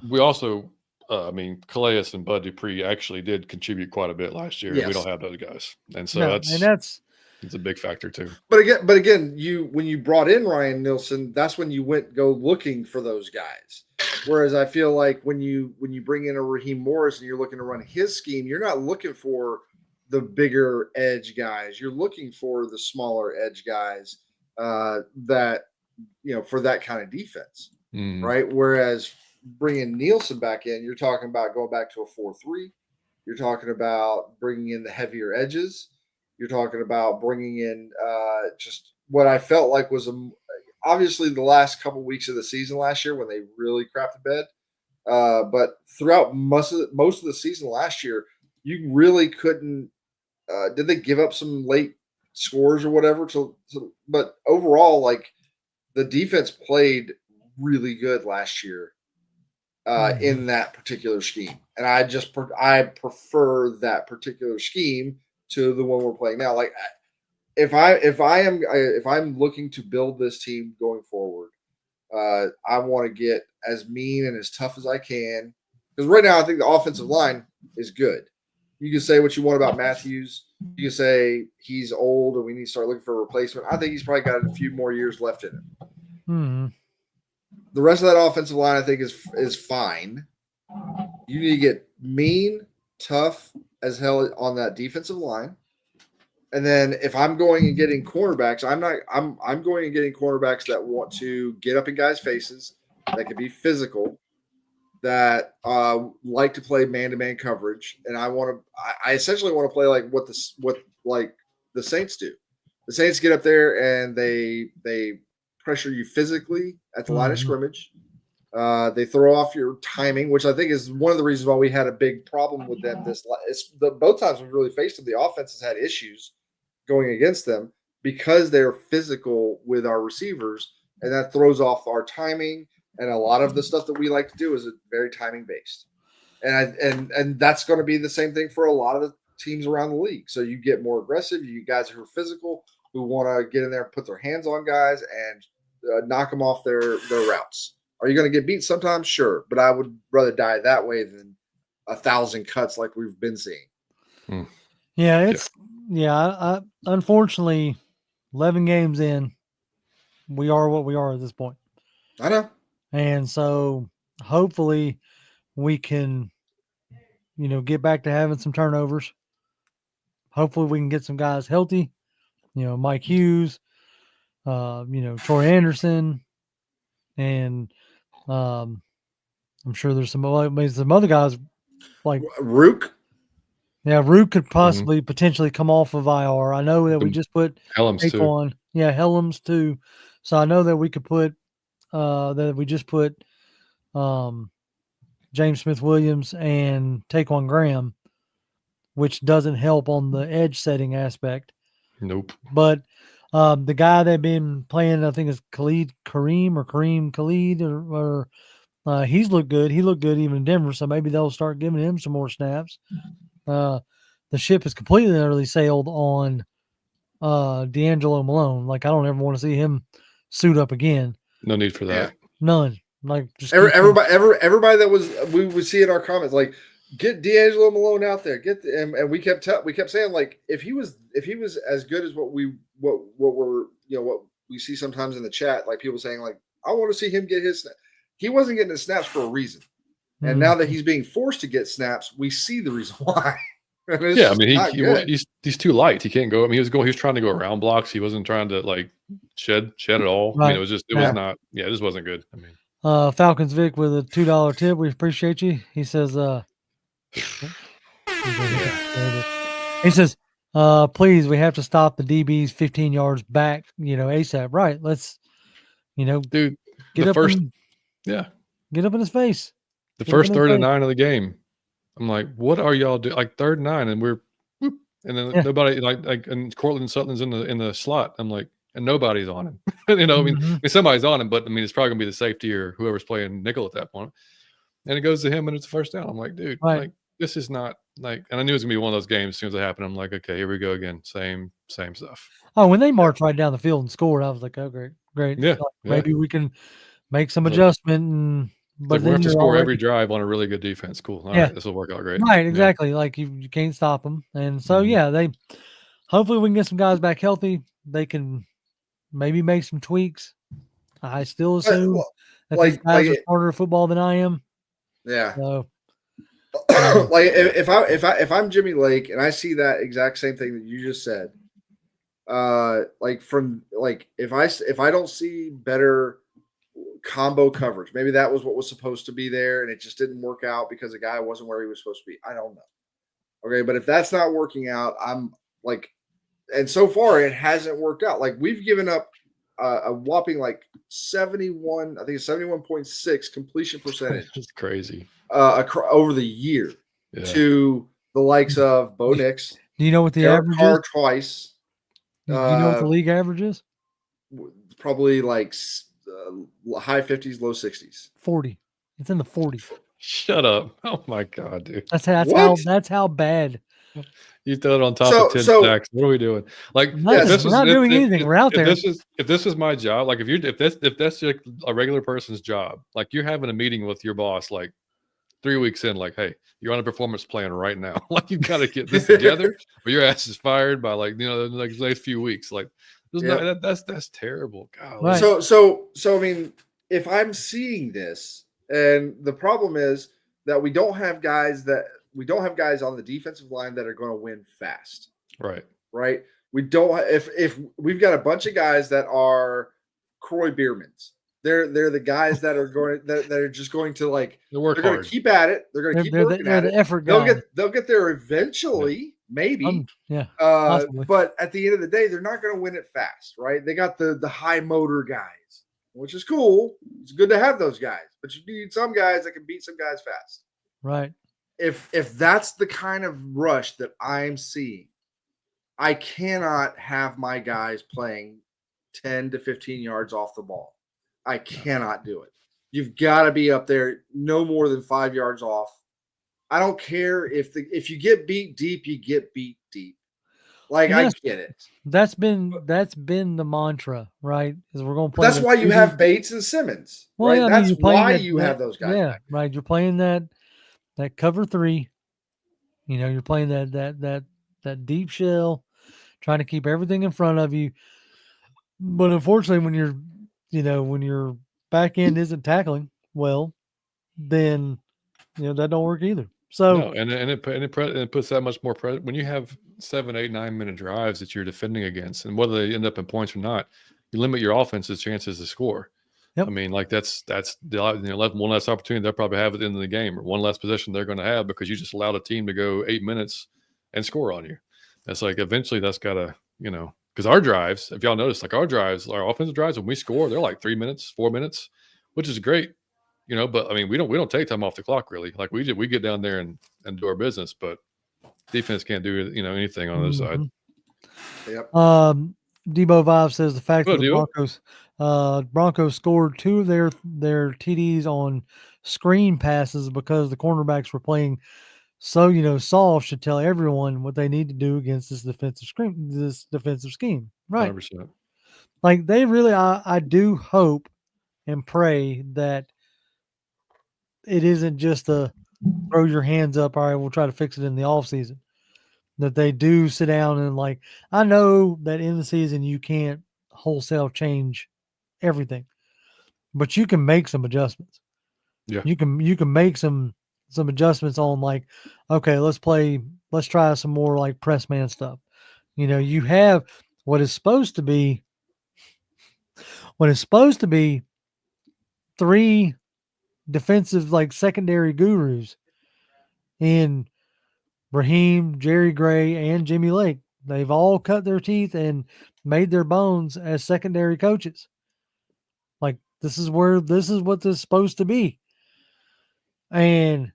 B: we also, I mean, Calais and Bud Dupree actually did contribute quite a bit last year. Yes. We don't have those guys, and so that's a big factor too.
C: But again, when you brought in Ryan Nielsen, that's when you go looking for those guys. Whereas I feel like when you bring in a Raheem Morris and you're looking to run his scheme, you're not looking for the bigger edge guys. You're looking for the smaller edge guys that for that kind of defense, right? Whereas bringing Nielsen back in, you're talking about going back to a 4-3. You're talking about bringing in the heavier edges. You're talking about bringing in just what I felt like was obviously the last couple weeks of the season last year when they really crapped the bed. But throughout most of the season last year, you really couldn't. Did they give up some late scores or whatever? But overall, like the defense played really good last year in that particular scheme, and I prefer that particular scheme to the one we're playing now. Like if I'm looking to build this team going forward, I want to get as mean and as tough as I can because right now I think the offensive line is good. You can say what you want about Matthews. You can say he's old and we need to start looking for a replacement. I think he's probably got a few more years left in him.
A: Mm-hmm.
C: The rest of that offensive line, I think, is fine. You need to get mean, tough as hell on that defensive line. And then if I'm going and getting cornerbacks, I'm going and getting cornerbacks that want to get up in guys' faces, that can be physical, that like to play man-to-man coverage, and I essentially want to play like what the Saints do. The Saints get up there and they pressure you physically at the line of scrimmage. They throw off your timing, which I think is one of the reasons why we had a big problem with them. Both times we really faced them, the offense has had issues going against them because they're physical with our receivers, and that throws off our timing. And a lot of the stuff that we like to do is very timing based, and that's going to be the same thing for a lot of the teams around the league. So you get more aggressive. You guys who are physical, who want to get in there and put their hands on guys and knock them off their routes. Are you going to get beat sometimes? Sure, but I would rather die that way than 1,000 cuts like we've been seeing.
A: Yeah, I unfortunately 11 games in, we are what we are at this point.
C: I know.
A: And so hopefully we can, get back to having some turnovers. Hopefully we can get some guys healthy, Mike Hughes, Troy Anderson, and I'm sure there's some other guys like
C: Rook.
A: Yeah, Rook could possibly potentially come off of IR. I know that we just put
B: Helms too.
A: on. Yeah, Helms too. So I know that we could put that we just put James Smith-Williams and Taquan Graham, which doesn't help on the edge setting aspect.
B: Nope.
A: But the guy they've been playing, I think is Kareem Khalid, or he's looked good. He looked good even in Denver, so maybe they'll start giving him some more snaps. The ship has completely and utterly sailed on D'Angelo Malone. Like, I don't ever want to see him suit up again.
B: No need for that.
A: None. Like, just
C: everybody that we would see in our comments, like, get D'Angelo Malone out there. And we kept saying, like, if he was as good as what we see sometimes in the chat, like people saying, like, I want to see him get his snap. He wasn't getting his snaps for a reason. And now that he's being forced to get snaps, we see the reason why.
B: Yeah, I mean, he's too light. He can't go. I mean, he was trying to go around blocks. He wasn't trying to like shed at all.
A: Right.
B: I mean, it was not. Yeah, it just wasn't good. I mean,
A: Falcons Vic with a $2 tip. We appreciate you. He says, he says, please, we have to stop the DBs 15 yards back, ASAP. Right. Let's,
B: dude,
A: get up in his face.
B: The first 3rd and 9 of the game. I'm like, what are y'all doing? Like 3rd and 9, and we're, whoop, and then nobody like, and Cortland Sutton's in the slot. I'm like, and nobody's on him. I mean, somebody's on him, but I mean, it's probably gonna be the safety or whoever's playing nickel at that point. And it goes to him, and it's a first down. I'm like, dude, like this is not like. And I knew it was gonna be one of those games as soon as it happened. I'm like, okay, here we go again, same stuff.
A: Oh, when they marched right down the field and scored, I was like, oh, great.
B: Yeah,
A: maybe we can make some adjustment and.
B: But we have to score every drive on a really good defense. Cool. All right, this will work out great.
A: Right, exactly. Like you can't stop them, and so they. Hopefully, we can get some guys back healthy. They can maybe make some tweaks. I still assume that these guys are smarter at football than I am.
C: Yeah.
A: So,
C: like if I'm Jimmy Lake and I see that exact same thing that you just said, if I don't see better combo coverage. Maybe that was what was supposed to be there, and it just didn't work out because the guy wasn't where he was supposed to be. I don't know. Okay, but if that's not working out, I'm like, and so far it hasn't worked out. Like we've given up a whopping like 71, I think it's 71.6 completion percentage.
B: It's crazy.
C: Over the year to the likes of Bo Nix.
A: Do you know what the average is?
C: Twice.
A: Do you know what the league average is?
C: Probably like high 50s, low 60s.
A: 40. It's in the 40s.
B: Shut up. Oh my God, dude.
A: That's how bad.
B: You throw it on top of 10 sacks. What are we doing? Like
A: we're not doing anything. We're out there.
B: If this is my job, like if that's like a regular person's job, like you're having a meeting with your boss like 3 weeks in, like, hey, you're on a performance plan right now. Like you've got to get this together or your ass is fired by like the next few weeks. Like that's terrible. God.
A: Right.
C: So I mean, if I'm seeing this, and the problem is that we don't have guys on the defensive line that are going to win fast.
B: Right.
C: We don't. If we've got a bunch of guys that are Croy Biermans, they're the guys that are going that are just going to like they're going to keep at it. They're going to keep working at it.
A: The effort
C: guys. They'll get there eventually. Maybe. But at the end of the day, they're not going to win it fast, right? They got the high motor guys, which is cool. It's good to have those guys, but you need some guys that can beat some guys fast.
A: Right.
C: If that's the kind of rush that I'm seeing, I cannot have my guys playing 10 to 15 yards off the ball. I cannot do it. You've got to be up there no more than 5 yards off. I don't care if you get beat deep, you get beat deep. Like I get it.
A: That's been the mantra, right? Is we're going to play.
C: That's why you have Bates and Simmons.
A: Well,
C: right?
A: Yeah,
C: that's why you have those guys.
A: Yeah, right. You're playing that cover 3. You're playing that deep shell, trying to keep everything in front of you. But unfortunately, when your back end isn't tackling well, then that don't work either. So
B: no, and it puts that much more pressure when you have 7, 8, 9 minute drives that you're defending against, and whether they end up in points or not, you limit your offense's chances to score. Yep. I mean, like that's one less opportunity they'll probably have at the end of the game, or one less possession they're going to have because you just allowed a team to go 8 minutes and score on you. That's like eventually that's got to Because our drives, if y'all notice, like our offensive drives, when we score, they're like 3 minutes, 4 minutes, which is great, But I mean, we don't take time off the clock really. Like we get down there and do our business, but defense can't do anything on the other side.
C: Yep.
A: Debo Vive says the fact that
B: Well,
A: the Broncos scored 2 of their TDs on screen passes because the cornerbacks were playing so Saul should tell everyone what they need to do against this defensive scheme. Right.
B: 100%.
A: Like they really I do hope and pray that it isn't just a throw your hands up, all right, we'll try to fix it in the off season. That they do sit down and like I know that in the season you can't wholesale change everything, but you can make some adjustments.
B: Yeah.
A: You can make some adjustments on like, okay, let's try some more like press man stuff. You have what is supposed to be 3 defensive like secondary gurus in Raheem, Jerry Gray, and Jimmy Lake. They've all cut their teeth and made their bones as secondary coaches. Like this is what this is supposed to be. And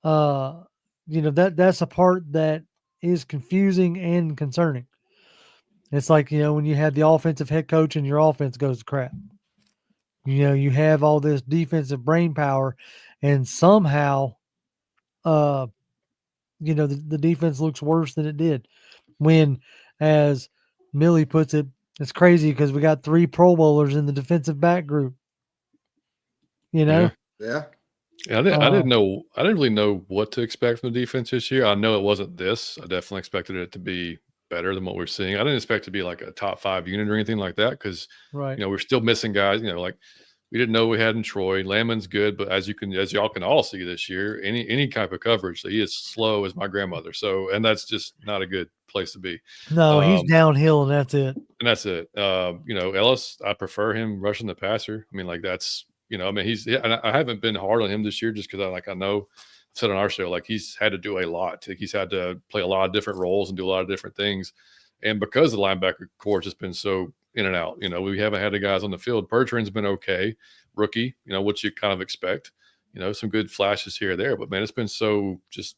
A: that's a part that is confusing and concerning. It's like, when you have the offensive head coach and your offense goes to crap. You have all this defensive brain power and somehow the defense looks worse than it did. When, as Millie puts it, it's crazy because we got 3 Pro Bowlers in the defensive back group.
B: Yeah.
C: Yeah.
B: I didn't really know what to expect from the defense this year. I know it wasn't this. I definitely expected it to be better than what we're seeing. I didn't expect it to be like a top 5 unit or anything like that because
A: right.
B: We're still missing guys. Like we didn't know we had in Troy. Landman's good, but as y'all can all see this year, any type of coverage, he is slow as my grandmother. So, and that's just not a good place to be.
A: No, he's downhill, and that's it.
B: Ellis, I prefer him rushing the passer. I mean, like that's. And I haven't been hard on him this year just because I know I said on our show, like he's had to do a lot. He's had to play a lot of different roles and do a lot of different things. And because the linebacker core has just been so in and out, we haven't had the guys on the field. Bertrand's been okay, rookie, what you kind of expect, some good flashes here or there. But man, it's been so just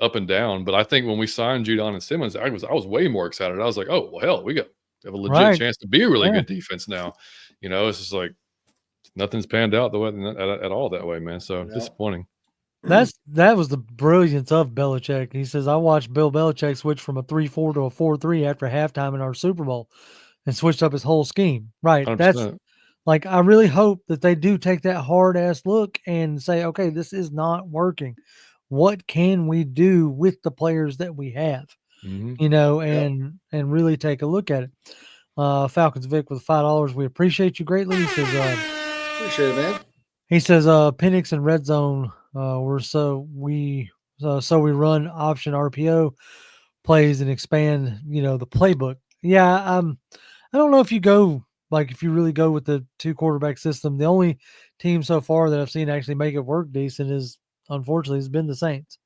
B: up and down. But I think when we signed Judon and Simmons, I was way more excited. I was like, oh well, hell, we have a legit chance to be a really good defense now. It's just like. Nothing's panned out the way at all that way, man. So disappointing.
A: That was the brilliance of Belichick. He says, I watched Bill Belichick switch from a 3-4 to a 4-3 after halftime in our Super Bowl and switched up his whole scheme. Right.
B: 100%.
A: That's like, I really hope that they do take that hard ass look and say, okay, this is not working. What can we do with the players that we have?
B: Mm-hmm.
A: And really take a look at it. Falcons Vic with $5. We appreciate you greatly. He says,
C: appreciate it, man.
A: He says, Penix and Red Zone, we run option RPO plays and expand, the playbook. Yeah, I don't know if you really go with the 2 quarterback system. The only team so far that I've seen actually make it work decent is, unfortunately, has been the Saints.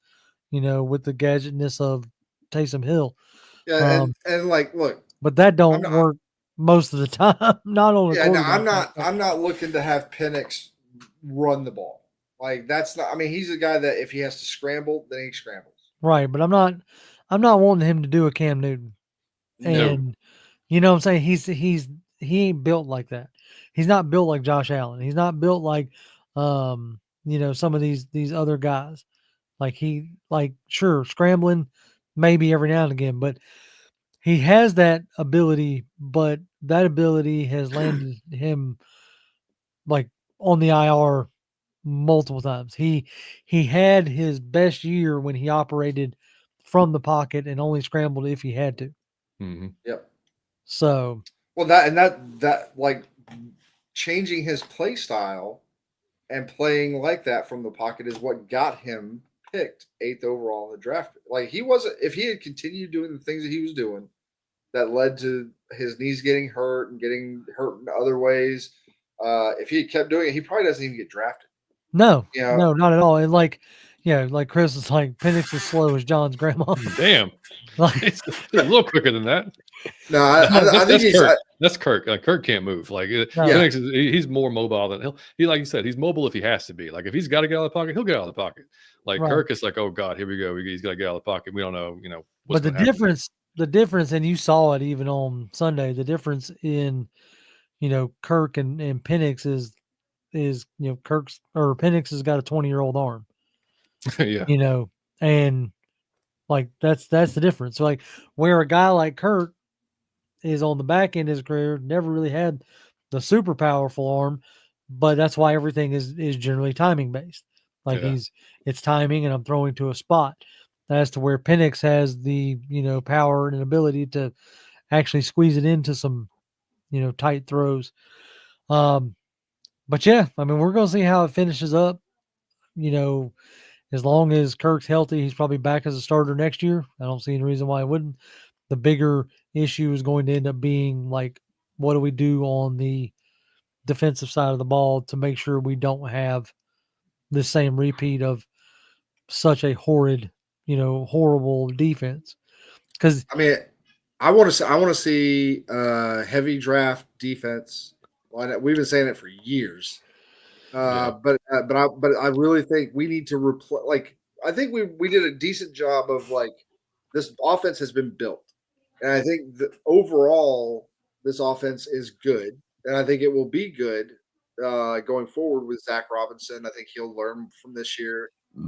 A: With the gadgetness of Taysom Hill.
C: Yeah, and like, look,
A: but that don't work most of the time. Not on.
C: Yeah, no, I'm not looking to have Penix run the ball. Like that's not. I mean, he's a guy that if he has to scramble, then he scrambles.
A: Right, but I'm not wanting him to do a Cam Newton. And you know what I'm saying? He ain't built like that. He's not built like Josh Allen. He's not built like some of these other guys. Like sure, scrambling maybe every now and again, but he has that ability, but that ability has landed him like on the IR multiple times. He had his best year when he operated from the pocket and only scrambled if he had to.
B: Mm-hmm.
C: Yep.
A: So
C: that like changing his play style and playing like that from the pocket is what got him picked 8th overall in the draft. Like he wasn't, if he had continued doing the things that he was doing that led to his knees getting hurt and getting hurt in other ways, if he had kept doing it, he probably doesn't even get drafted.
A: No, no, not at all. And like Chris is like, Penix is slow as John's grandma.
B: Damn.
A: Like
B: it's a little quicker than that.
C: No, I think he's.
B: Kirk. That's Kirk. Kirk can't move. Like
A: No.
B: Penix he's more mobile than he like you said. He's mobile if he has to be. Like if he's got to get out of the pocket, he'll get out of the pocket. Like
A: Right.
B: Kirk is like, oh God, here we go. He's got to get out of the pocket. We don't know, what's
A: But
B: going to happen.
A: the difference, and you saw it even on Sunday. The difference in Kirk and Penix is Kirk's or Penix has got a 20-year-old arm.
B: Yeah.
A: And like that's the difference. So like where a guy like Kirk is on the back end of his career, never really had the super powerful arm, but that's why everything is generally timing based. Like
B: Yeah.
A: it's timing and I'm throwing to a spot. As to where Penix has the power and ability to actually squeeze it into some tight throws. But yeah, I mean we're gonna see how it finishes up. As long as Kirk's healthy, he's probably back as a starter next year. I don't see any reason why he wouldn't. The bigger issue is going to end up being like, what do we do on the defensive side of the ball to make sure we don't have the same repeat of such a horrible defense? Because
C: I mean, I want to see heavy draft defense. We've been saying it for years. But I really think we need to replace. Like I think we did a decent job of like this offense has been built, and I think that overall this offense is good, and I think it will be good going forward with Zach Robinson. I think he'll learn from this year. I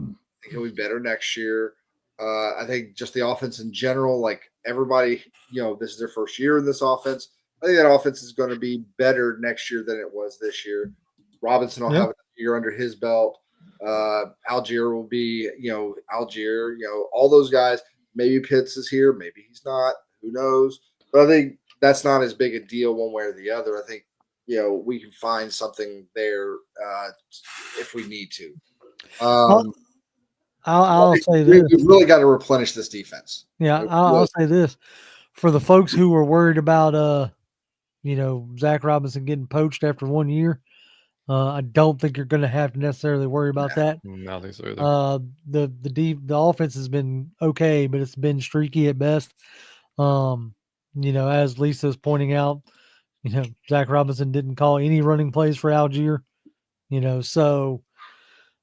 C: think he'll be better next year. I think just the offense in general, like everybody, this is their first year in this offense. I think that offense is going to be better next year than it was this year. Robinson will have a year under his belt. Algier will be, Algier, all those guys. Maybe Pitts is here. Maybe he's not. Who knows? But I think that's not as big a deal one way or the other. I think, we can find something there if we need to.
A: I'll say this.
C: We've really got to replenish this defense.
A: Yeah, I'll say this. For the folks who were worried about, Zach Robinson getting poached after 1 year, I don't think you're going to have to necessarily worry about that.
B: I don't think so either.
A: The offense has been okay, but it's been streaky at best. As Lisa's pointing out, Zach Robinson didn't call any running plays for Algier. So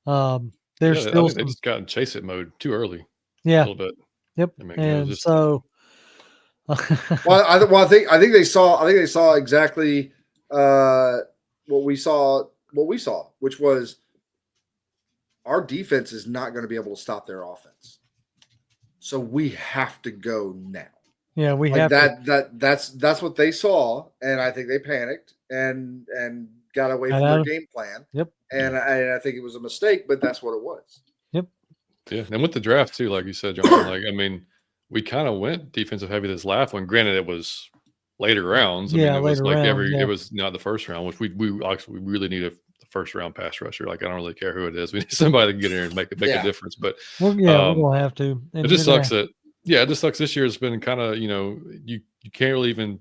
A: there's still
B: they just got in chase it mode too early.
A: Yeah.
B: A little bit.
A: Yep.
B: I mean,
A: and
B: just,
A: so
C: I think they saw exactly what we saw, which was our defense is not going to be able to stop their offense. So we have to go now.
A: Yeah, we
C: like
A: have
C: that. That's what they saw, and I think they panicked and got away from their game plan.
A: Yep.
C: And I think it was a mistake, but that's what it was.
A: Yep.
B: Yeah, and with the draft too, like you said, John. Like I mean, we kind of went defensive heavy this last one. Granted, it was later rounds. I mean, it was like it was not the first round, which we really need a first round pass rusher. Like I don't really care who it is. We need somebody that can get in here and make a difference. But
A: we're going to have to.
B: And it just sucks that it just sucks. This year has been kind of you can't really even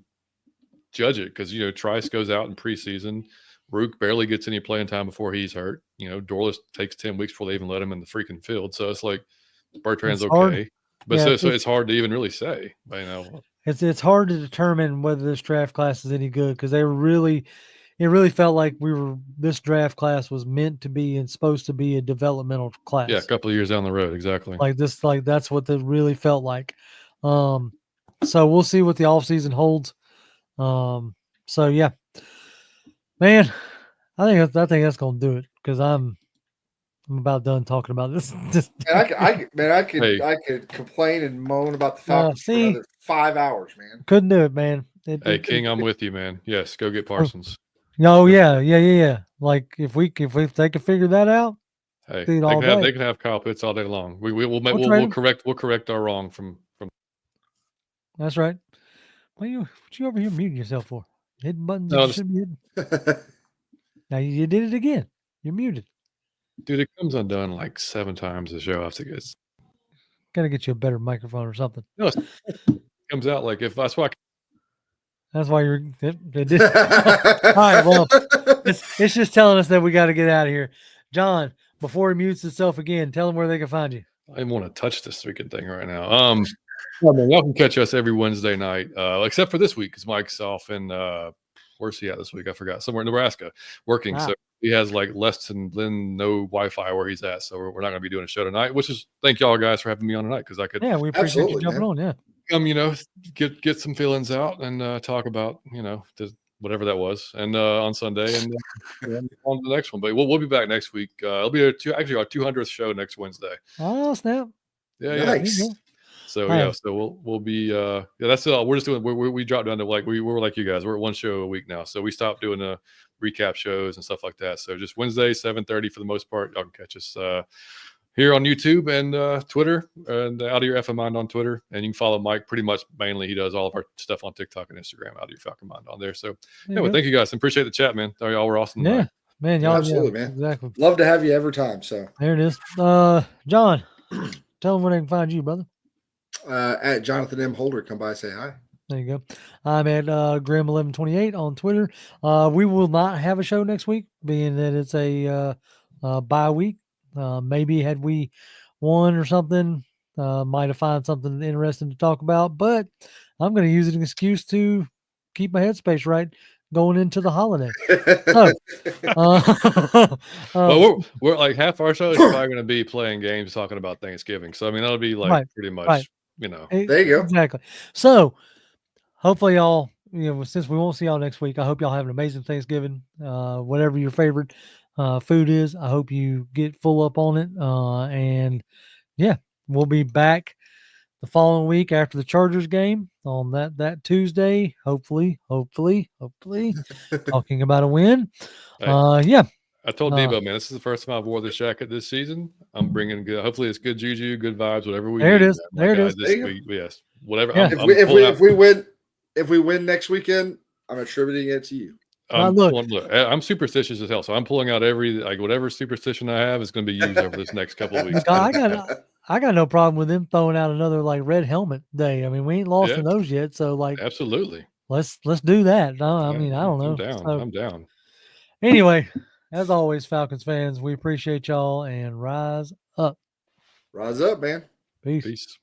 B: judge it because Trice goes out in preseason. Rook barely gets any playing time before he's hurt. Dorless takes 10 weeks before they even let him in the freaking field. So it's like Bertrand's okay. Hard. But so it's hard to even really say.
A: It's hard to determine whether this draft class is any good because it really felt like this draft class was meant to be and supposed to be a developmental class.
B: Yeah, a couple of years down the road, exactly.
A: That's what it really felt like. So we'll see what the offseason holds. So yeah. Man, I think that's gonna do it because I'm about done talking about this.
C: I could complain and moan about the Falcons for another 5 hours, man.
A: Couldn't do it, man.
B: King, I'm with you, man. Yes, go get Parsons.
A: No, yeah. Like if they can figure that out,
B: hey, they can have Kyle Pitts all day long. We'll correct our wrong from.
A: That's right. What you over here muting yourself for? Hitting buttons you shouldn't be hitting. Now you did it again. You're muted.
B: Dude, it comes undone like 7 times a show. I have to get.
A: Gotta get you a better microphone or something.
B: No, it comes out like if that's why.
A: That's why you're. All right. Well, it's just telling us that we got to get out of here. John, before he mutes himself again, tell him where they can find you.
B: I don't want to touch this freaking thing right now. Well, man, y'all can catch us every Wednesday night, except for this week because Mike's off in where's he at this week? I forgot. Somewhere in Nebraska working.
A: Wow.
B: So he has like less than no Wi-Fi where he's at. So we're not going to be doing a show tonight. Which is thank y'all guys for having me on tonight because I could
A: Yeah, we appreciate you
C: Absolutely,
A: jumping
C: man.
A: on. Yeah.
B: come, get some feelings out and talk about whatever that was, and on Sunday and on to the next one. But we'll be back next week. It'll be our 200th show next Wednesday.
A: Oh snap!
B: Yeah,
C: Nice.
B: yeah.
A: There you go.
B: So
A: Nice.
B: yeah, so we'll be that's it. We're just doing we dropped down to like we're like you guys. We're at one show a week now. So we stopped doing the recap shows and stuff like that. So just Wednesday 7:30 for the most part. Y'all can catch us here on YouTube and Twitter and Out of Your Effing Mind on Twitter. And you can follow Mike pretty much mainly. He does all of our stuff on TikTok and Instagram, Out of Your Fucking Mind on there. So
A: There you
B: well,
A: go.
B: thank you guys. Appreciate the chat, man. Y'all were awesome
A: Yeah,
B: tonight.
A: man, y'all.
C: Absolutely,
A: yeah,
C: man.
A: Exactly.
C: Love to have you every time. So
A: There it is. John, tell them where they can find you, brother.
C: at Jonathan M. Holder, come by, say hi.
A: There you go. I'm at Grim1128 on Twitter. We will not have a show next week, being that it's a bye week. Maybe had we won or something, might have found something interesting to talk about. But I'm going to use it as an excuse to keep my headspace right going into the holiday. So,
B: Well, we're like half our show is probably going to be playing games, talking about Thanksgiving. So I mean, that'll be like
A: Right,
B: pretty much,
A: right.
C: There you go.
A: Exactly. So hopefully y'all, since we won't see y'all next week, I hope y'all have an amazing Thanksgiving. Whatever your favorite food is, I hope you get full up on it. And yeah, we'll be back the following week after the Chargers game on that Tuesday. Hopefully, talking about a win.
B: Hey.
A: Yeah.
B: I told Debo, man, this is the first time I've wore this jacket this season. I'm bringing good. Hopefully, it's good juju, good vibes, whatever we
A: There it
B: need.
A: is.
B: Man.
A: There it
B: Like,
A: is.
B: This
C: There you
B: week, yes, whatever.
A: Yeah.
C: If we win next weekend, I'm attributing it to you.
B: I'm superstitious as hell, so I'm pulling out whatever superstition I have is going to be used over this next couple of weeks.
A: Look, I got no problem with them throwing out another like red helmet day. I mean, we ain't lost in those yet, so like
B: absolutely.
A: Let's do that. No, I mean, I don't know.
B: I'm down.
A: So,
B: I'm down.
A: Anyway, as always, Falcons fans, we appreciate y'all and rise up.
C: Rise up, man.
A: Peace.
B: Peace.